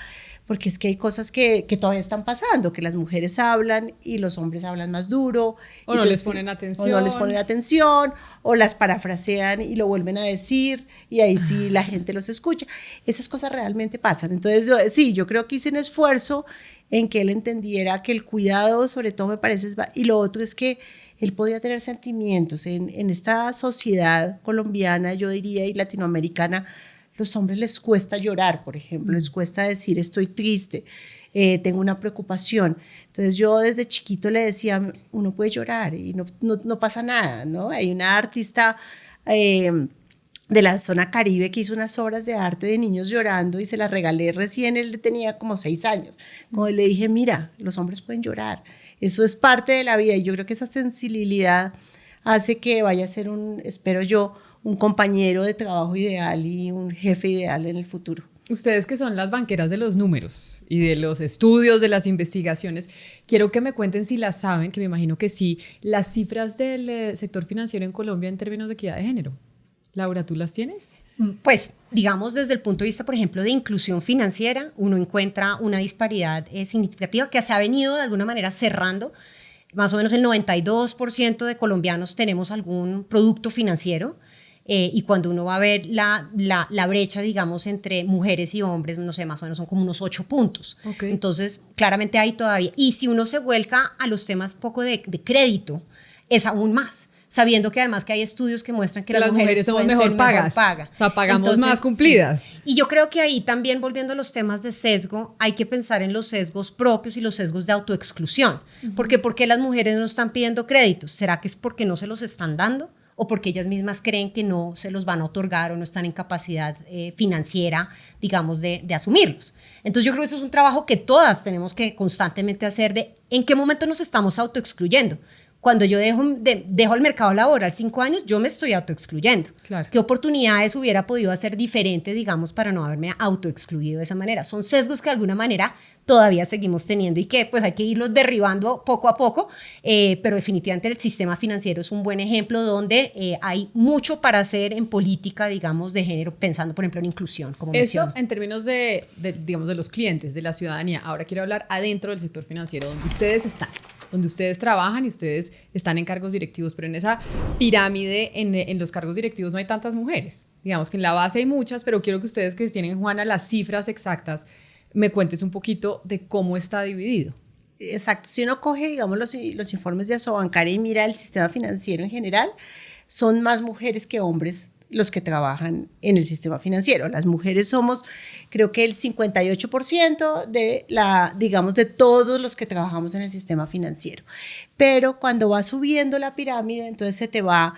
porque es que hay cosas que todavía están pasando, que las mujeres hablan y los hombres hablan más duro. O no les ponen atención. O no les ponen atención, o las parafrasean y lo vuelven a decir, y ahí sí la gente los escucha. Esas cosas realmente pasan. Entonces, sí, yo creo que hice un esfuerzo en que él entendiera que el cuidado, sobre todo, me parece, y lo otro es que él podía tener sentimientos. En esta sociedad colombiana, yo diría, y latinoamericana, los hombres les cuesta llorar, por ejemplo, les cuesta decir estoy triste, tengo una preocupación. Entonces yo desde chiquito le decía, uno puede llorar y no pasa nada, ¿no? Hay una artista de la zona Caribe que hizo unas obras de arte de niños llorando y se las regalé recién, él tenía como 6 años. Como le dije, mira, los hombres pueden llorar, eso es parte de la vida, y yo creo que esa sensibilidad hace que vaya a ser espero yo, un compañero de trabajo ideal y un jefe ideal en el futuro. Ustedes que son las banqueras de los números y de los estudios, de las investigaciones, quiero que me cuenten si las saben, que me imagino que sí, las cifras del sector financiero en Colombia en términos de equidad de género. Laura, ¿tú las tienes? Pues, digamos, desde el punto de vista, por ejemplo, de inclusión financiera, uno encuentra una disparidad significativa que se ha venido de alguna manera cerrando. Más o menos el 92% de colombianos tenemos algún producto financiero. Y cuando uno va a ver la brecha, digamos, entre mujeres y hombres, no sé, más o menos son como unos 8 puntos. Okay. Entonces, claramente hay todavía. Y si uno se vuelca a los temas poco de crédito, es aún más, sabiendo que además que hay estudios que muestran que las mujeres somos mejor pagas. O sea, pagamos entonces, más cumplidas. Sí. Y yo creo que ahí también, volviendo a los temas de sesgo, hay que pensar en los sesgos propios y los sesgos de autoexclusión. Porque ¿por qué las mujeres no están pidiendo créditos? ¿Será que es porque no se los están dando? ¿O porque ellas mismas creen que no se los van a otorgar o no están en capacidad financiera, digamos, de asumirlos? Entonces yo creo que eso es un trabajo que todas tenemos que constantemente hacer de en qué momento nos estamos autoexcluyendo. Cuando yo dejo el mercado laboral 5 años, yo me estoy autoexcluyendo. Claro. ¿Qué oportunidades hubiera podido hacer diferente, digamos, para no haberme autoexcluido de esa manera? Son sesgos que de alguna manera todavía seguimos teniendo y que pues hay que irlos derribando poco a poco, pero definitivamente el sistema financiero es un buen ejemplo donde hay mucho para hacer en política, digamos, de género, pensando, por ejemplo, en inclusión, como menciono. Eso en términos digamos, de los clientes, de la ciudadanía. Ahora quiero hablar adentro del sector financiero, donde ustedes están, donde ustedes trabajan y ustedes están en cargos directivos, pero en esa pirámide, en los cargos directivos no hay tantas mujeres. Digamos que en la base hay muchas, pero quiero que ustedes que tienen, Juana, las cifras exactas, me cuentes un poquito de cómo está dividido. Exacto. Si uno coge, digamos, los informes de Asobancaria y mira el sistema financiero en general, son más mujeres que hombres los que trabajan en el sistema financiero. Las mujeres somos, creo que el 58% digamos, de todos los que trabajamos en el sistema financiero. Pero cuando va subiendo la pirámide, entonces se te va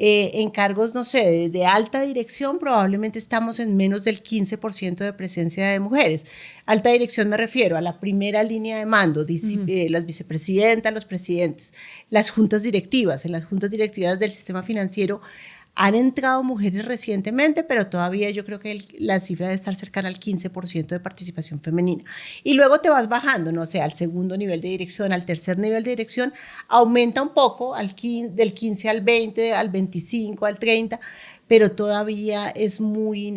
en cargos, no sé, de alta dirección, probablemente estamos en menos del 15% de presencia de mujeres. Alta dirección me refiero a la primera línea de mando, las vicepresidentas, los presidentes, las juntas directivas. En las juntas directivas del sistema financiero han entrado mujeres recientemente, pero todavía yo creo que la cifra debe estar cercana al 15% de participación femenina. Y luego te vas bajando, no sé, al segundo nivel de dirección, al tercer nivel de dirección, aumenta un poco del 15 al 20, al 25, al 30, pero todavía es muy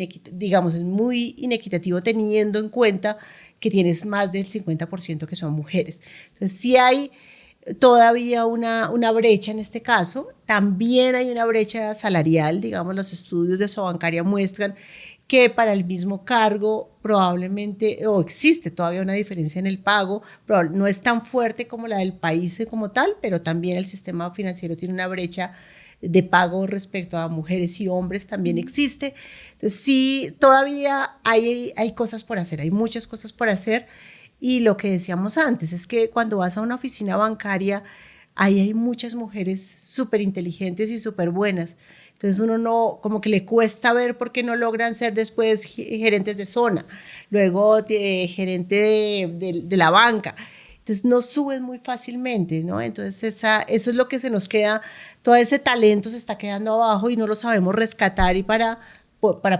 inequitativo teniendo en cuenta que tienes más del 50% que son mujeres. Entonces sí hay todavía una brecha en este caso. También hay una brecha salarial, digamos, los estudios de Asobancaria muestran que para el mismo cargo probablemente, o existe todavía una diferencia en el pago, no es tan fuerte como la del país como tal, pero también el sistema financiero tiene una brecha de pago respecto a mujeres y hombres, también existe. Entonces sí, todavía hay cosas por hacer, hay muchas cosas por hacer. Y lo que decíamos antes es que cuando vas a una oficina bancaria, ahí hay muchas mujeres súper inteligentes y súper buenas. Entonces uno no, como que le cuesta ver por qué no logran ser después gerentes de zona, luego gerente de la banca. Entonces no suben muy fácilmente, ¿no? Entonces eso es lo que se nos queda, todo ese talento se está quedando abajo y no lo sabemos rescatar y para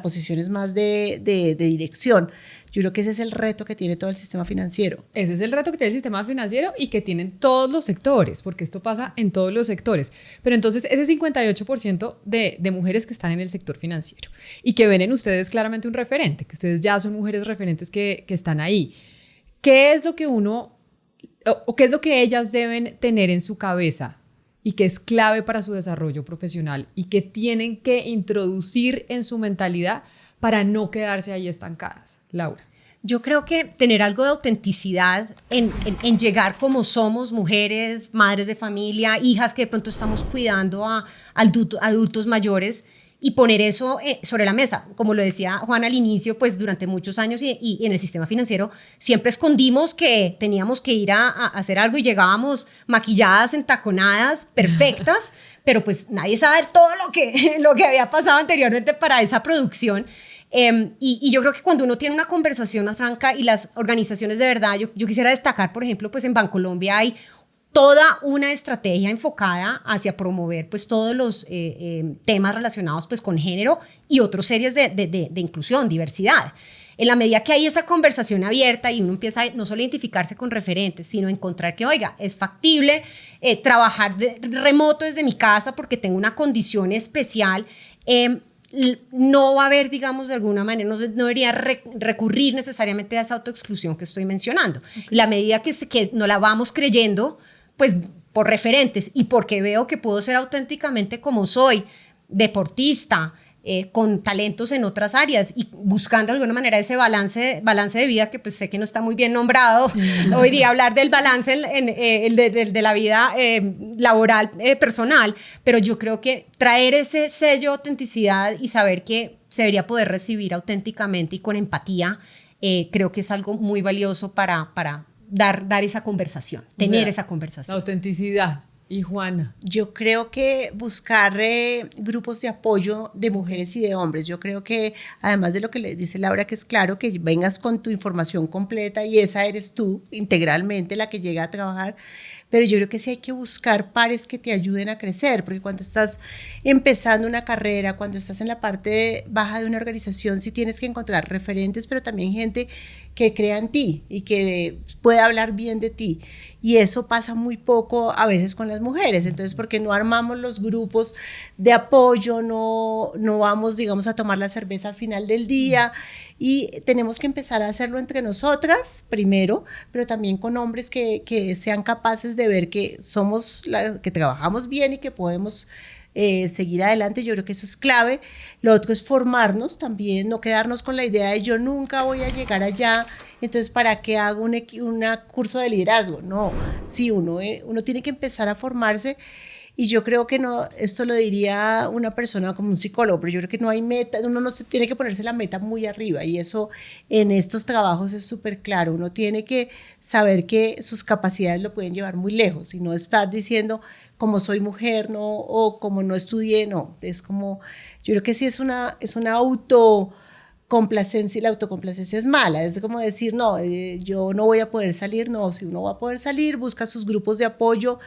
posiciones más de dirección. Yo creo que ese es el reto que tiene todo el sistema financiero. Ese es el reto que tiene el sistema financiero y que tienen todos los sectores, porque esto pasa en todos los sectores. Pero entonces ese 58% de mujeres que están en el sector financiero y que ven en ustedes claramente un referente, que ustedes ya son mujeres referentes que están ahí. ¿Qué es lo que qué es lo que ellas deben tener en su cabeza y que es clave para su desarrollo profesional y que tienen que introducir en su mentalidad para no quedarse ahí estancadas? Laura. Yo creo que tener algo de autenticidad en llegar como somos, mujeres, madres de familia, hijas que de pronto estamos cuidando a adultos mayores, y poner eso sobre la mesa. Como lo decía Juan al inicio, pues durante muchos años y en el sistema financiero siempre escondimos que teníamos que ir a hacer algo y llegábamos maquilladas, entaconadas, perfectas, pero pues nadie sabe todo lo que había pasado anteriormente para esa producción. Y yo creo que cuando uno tiene una conversación más franca y las organizaciones de verdad, yo quisiera destacar, por ejemplo, pues en Bancolombia hay toda una estrategia enfocada hacia promover pues todos los temas relacionados pues con género y otras series de inclusión, diversidad. En la medida que hay esa conversación abierta y uno empieza a no solo identificarse con referentes, sino encontrar que, oiga, es factible trabajar remoto desde mi casa porque tengo una condición especial, no va a haber, digamos, de alguna manera, no debería recurrir necesariamente a esa autoexclusión que estoy mencionando. Okay. La medida que no la vamos creyendo, pues por referentes y porque veo que puedo ser auténticamente como soy, deportista, con talentos en otras áreas y buscando de alguna manera ese balance de vida que pues sé que no está muy bien nombrado hoy día, hablar del balance de la vida laboral personal, pero yo creo que traer ese sello de autenticidad y saber que se debería poder recibir auténticamente y con empatía, creo que es algo muy valioso para dar esa conversación, tener esa conversación. La autenticidad. Y Juana. Yo creo que buscar grupos de apoyo de mujeres y de hombres. Yo creo que además de lo que le dice Laura, que es claro que vengas con tu información completa y esa eres tú integralmente la que llega a trabajar, pero yo creo que sí hay que buscar pares que te ayuden a crecer, porque cuando estás empezando una carrera, cuando estás en la parte baja de una organización, sí tienes que encontrar referentes, pero también gente que crea en ti y que pueda hablar bien de ti. Y eso pasa muy poco a veces con las mujeres. Entonces, porque no armamos los grupos de apoyo, no vamos, digamos, a tomar la cerveza al final del día, y tenemos que empezar a hacerlo entre nosotras primero, pero también con hombres que sean capaces de ver que somos que trabajamos bien y que podemos seguir adelante. Yo creo que eso es clave. Lo otro es formarnos también, no quedarnos con la idea de yo nunca voy a llegar allá, entonces ¿para qué hago un curso de liderazgo? No, sí, uno tiene que empezar a formarse. Y yo creo que no, esto lo diría una persona como un psicólogo, pero yo creo que no hay meta, uno no se tiene que ponerse la meta muy arriba, y eso en estos trabajos es súper claro. Uno tiene que saber que sus capacidades lo pueden llevar muy lejos y no estar diciendo como soy mujer, no, o como no estudié, no. Es como, yo creo que sí es una autocomplacencia, y la autocomplacencia es mala. Es como decir, no, yo no voy a poder salir. No, si uno va a poder salir, busca sus grupos de apoyo,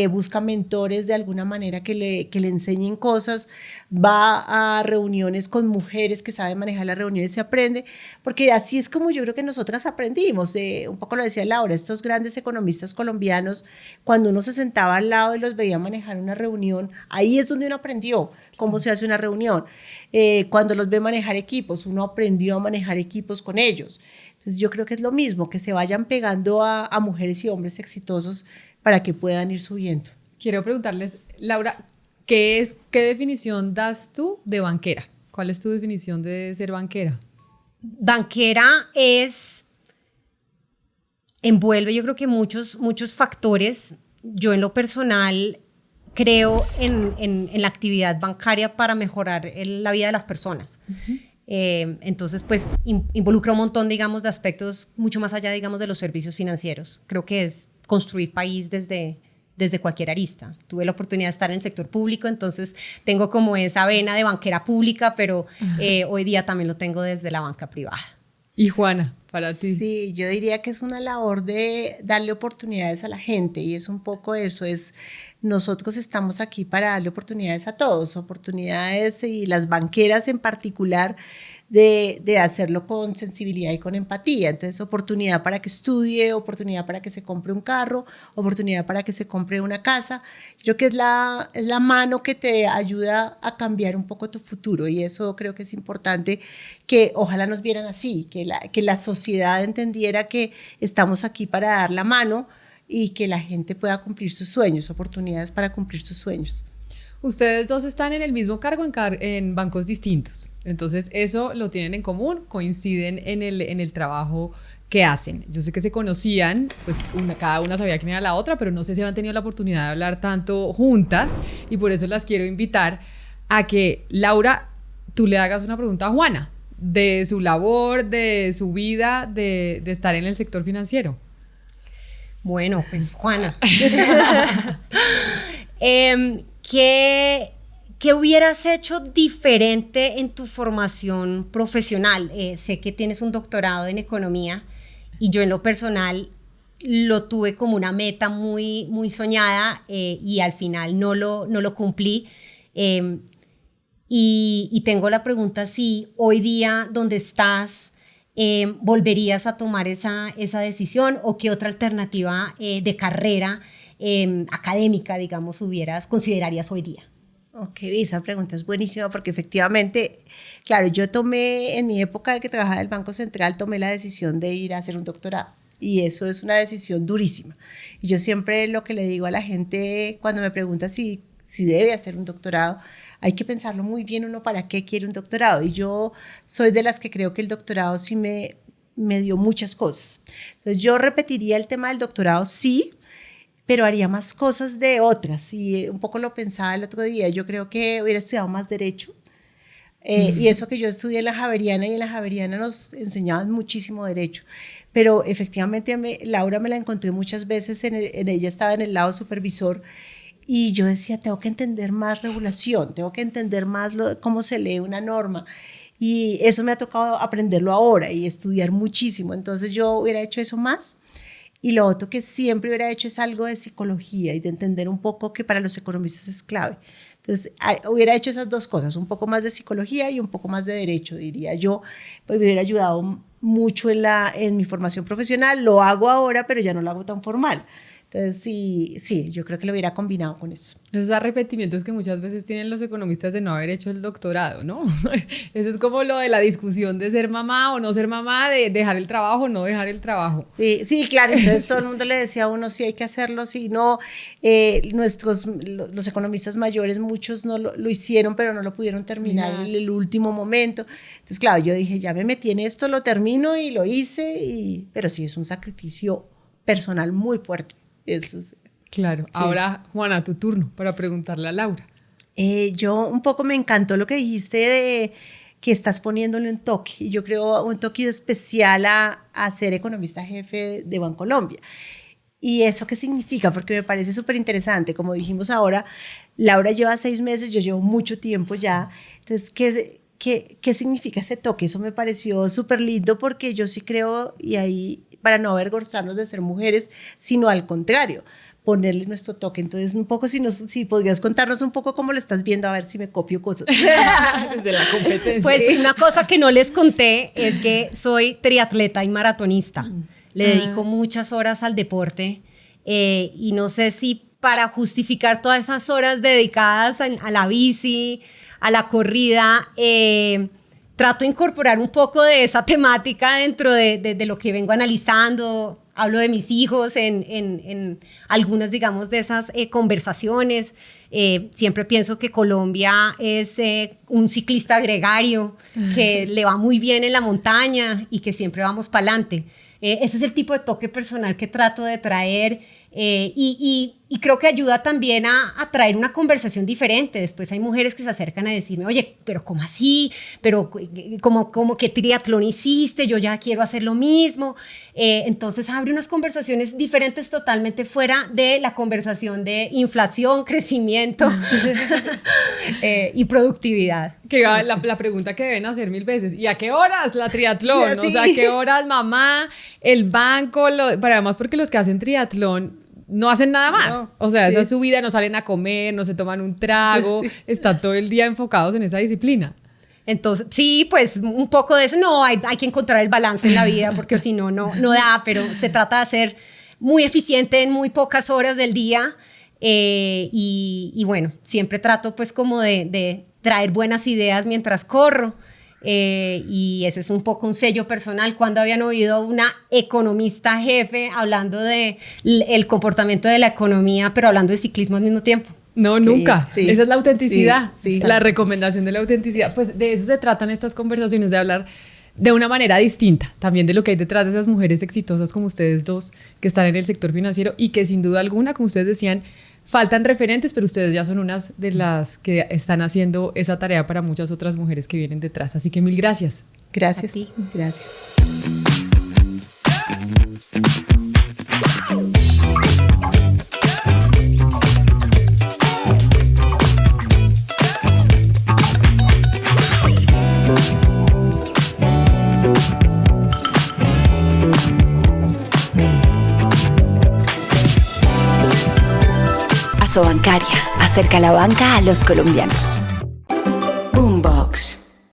busca mentores de alguna manera que le enseñen cosas, va a reuniones con mujeres que saben manejar las reuniones, se aprende, porque así es como yo creo que nosotras aprendimos. Un poco lo decía Laura, estos grandes economistas colombianos, cuando uno se sentaba al lado y los veía manejar una reunión, ahí es donde uno aprendió cómo se hace una reunión. Cuando los ve manejar equipos, uno aprendió a manejar equipos con ellos. Entonces yo creo que es lo mismo, que se vayan pegando a mujeres y hombres exitosos para que puedan ir subiendo. Quiero preguntarles, Laura, ¿qué definición das tú de banquera? ¿Cuál es tu definición de ser banquera? Banquera envuelve, yo creo que muchos factores. Yo en lo personal creo en la actividad bancaria para mejorar la vida de las personas. Uh-huh. Entonces, pues, involucra un montón, digamos, de aspectos mucho más allá, digamos, de los servicios financieros. Creo que es construir país desde cualquier arista. Tuve la oportunidad de estar en el sector público, entonces tengo como esa vena de banquera pública, pero hoy día también lo tengo desde la banca privada. Y Juana, para ti. Sí, yo diría que es una labor de darle oportunidades a la gente, y es un poco eso, nosotros estamos aquí para darle oportunidades a todos, oportunidades, y las banqueras en particular, de hacerlo con sensibilidad y con empatía. Entonces, oportunidad para que estudie, oportunidad para que se compre un carro, oportunidad para que se compre una casa. Creo que es la mano que te ayuda a cambiar un poco tu futuro, y eso creo que es importante, que ojalá nos vieran así, que la sociedad entendiera que estamos aquí para dar la mano y que la gente pueda cumplir sus sueños, oportunidades para cumplir sus sueños. Ustedes dos están en el mismo cargo en bancos distintos, entonces eso lo tienen en común, coinciden en el trabajo que hacen. Yo sé que se conocían, pues cada una sabía quién era la otra, pero no sé si han tenido la oportunidad de hablar tanto juntas, y por eso las quiero invitar a que, Laura, tú le hagas una pregunta a Juana de su labor, de su vida, de estar en el sector financiero. Bueno, pues Juana, ¿qué hubieras hecho diferente en tu formación profesional? Sé que tienes un doctorado en economía, y yo en lo personal lo tuve como una meta muy, muy soñada y al final no lo cumplí. Y tengo la pregunta si hoy día, donde estás, ¿volverías a tomar esa decisión o qué otra alternativa de carrera académica, digamos, considerarías hoy día? Ok, esa pregunta es buenísima porque efectivamente, claro, yo tomé en mi época de que trabajaba en el Banco Central, tomé la decisión de ir a hacer un doctorado y eso es una decisión durísima. Y yo siempre lo que le digo a la gente cuando me pregunta si debe hacer un doctorado, hay que pensarlo muy bien uno para qué quiere un doctorado. Y yo soy de las que creo que el doctorado sí me dio muchas cosas. Entonces yo repetiría el tema del doctorado, sí, pero haría más cosas de otras. Y un poco lo pensaba el otro día. Yo creo que hubiera estudiado más derecho. Y eso que yo estudié en la Javeriana, y en la Javeriana nos enseñaban muchísimo derecho. Pero efectivamente Laura me la encontré muchas veces, ella estaba en el lado supervisor. Y yo decía, tengo que entender más regulación, tengo que entender más cómo se lee una norma. Y eso me ha tocado aprenderlo ahora y estudiar muchísimo. Entonces yo hubiera hecho eso más. Y lo otro que siempre hubiera hecho es algo de psicología y de entender un poco que para los economistas es clave. Entonces hubiera hecho esas dos cosas, un poco más de psicología y un poco más de derecho, diría yo. Pues me hubiera ayudado mucho en mi formación profesional. Lo hago ahora, pero ya no lo hago tan formal. Entonces, sí, yo creo que lo hubiera combinado con eso. Esos arrepentimientos que muchas veces tienen los economistas de no haber hecho el doctorado, ¿no? Eso es como lo de la discusión de ser mamá o no ser mamá, de dejar el trabajo o no dejar el trabajo. Sí, claro. Entonces todo el mundo le decía a uno si hay que hacerlo, si no. Los economistas mayores, muchos no lo hicieron, pero no lo pudieron terminar en el último momento. Entonces, claro, yo dije, ya me metí en esto, lo termino y lo hice. Pero sí, es un sacrificio personal muy fuerte. Eso es, claro. Sí. Ahora, Juana, tu turno para preguntarle a Laura. Yo un poco me encantó lo que dijiste de que estás poniéndole un toque, y yo creo un toque especial a ser economista jefe de Bancolombia. ¿Y eso qué significa? Porque me parece súper interesante. Como dijimos ahora, Laura lleva 6 meses, yo llevo mucho tiempo ya. Entonces, ¿qué significa ese toque? Eso me pareció súper lindo porque yo sí creo, y ahí para no avergonzarnos de ser mujeres, sino al contrario, ponerle nuestro toque. Entonces, un poco, si podrías contarnos un poco cómo lo estás viendo, a ver si me copio cosas. Desde la competencia. Pues una cosa que no les conté es que soy triatleta y maratonista. Le dedico muchas horas al deporte y no sé si para justificar todas esas horas dedicadas a la bici, a la corrida, trato de incorporar un poco de esa temática dentro de lo que vengo analizando. Hablo de mis hijos en algunas, digamos, de esas conversaciones. Siempre pienso que Colombia es un ciclista gregario, que le va muy bien en la montaña y que siempre vamos para adelante. Ese es el tipo de toque personal que trato de traer y creo que ayuda también a traer una conversación diferente. Después hay mujeres que se acercan a decirme, oye, pero ¿cómo así? Pero ¿cómo qué triatlón hiciste? Yo ya quiero hacer lo mismo. Entonces abre unas conversaciones diferentes totalmente fuera de la conversación de inflación, crecimiento y productividad. Que la pregunta que deben hacer 1000 veces, ¿y a qué horas la triatlón? Sí. O sea, ¿a qué horas mamá, el banco? Pero además porque los que hacen triatlón no hacen nada más, no, o sea, esa es su vida, no salen a comer, no se toman un trago, están todo el día enfocados en esa disciplina. Entonces, sí, pues un poco de eso, no, hay que encontrar el balance en la vida, porque si no da, pero se trata de ser muy eficiente en muy pocas horas del día y bueno, siempre trato pues como de traer buenas ideas mientras corro. Y ese es un poco un sello personal. Cuando habían oído una economista jefe hablando de el comportamiento de la economía, pero hablando de ciclismo al mismo tiempo? No, nunca. Sí. Esa es la autenticidad, la recomendación de la autenticidad. Pues de eso se tratan estas conversaciones, de hablar de una manera distinta, también de lo que hay detrás de esas mujeres exitosas como ustedes dos, que están en el sector financiero y que sin duda alguna, como ustedes decían, faltan referentes, pero ustedes ya son unas de las que están haciendo esa tarea para muchas otras mujeres que vienen detrás. Así que 1000 gracias. Gracias. A ti. Gracias. Bancaria. Acerca la banca a los colombianos. Boombox.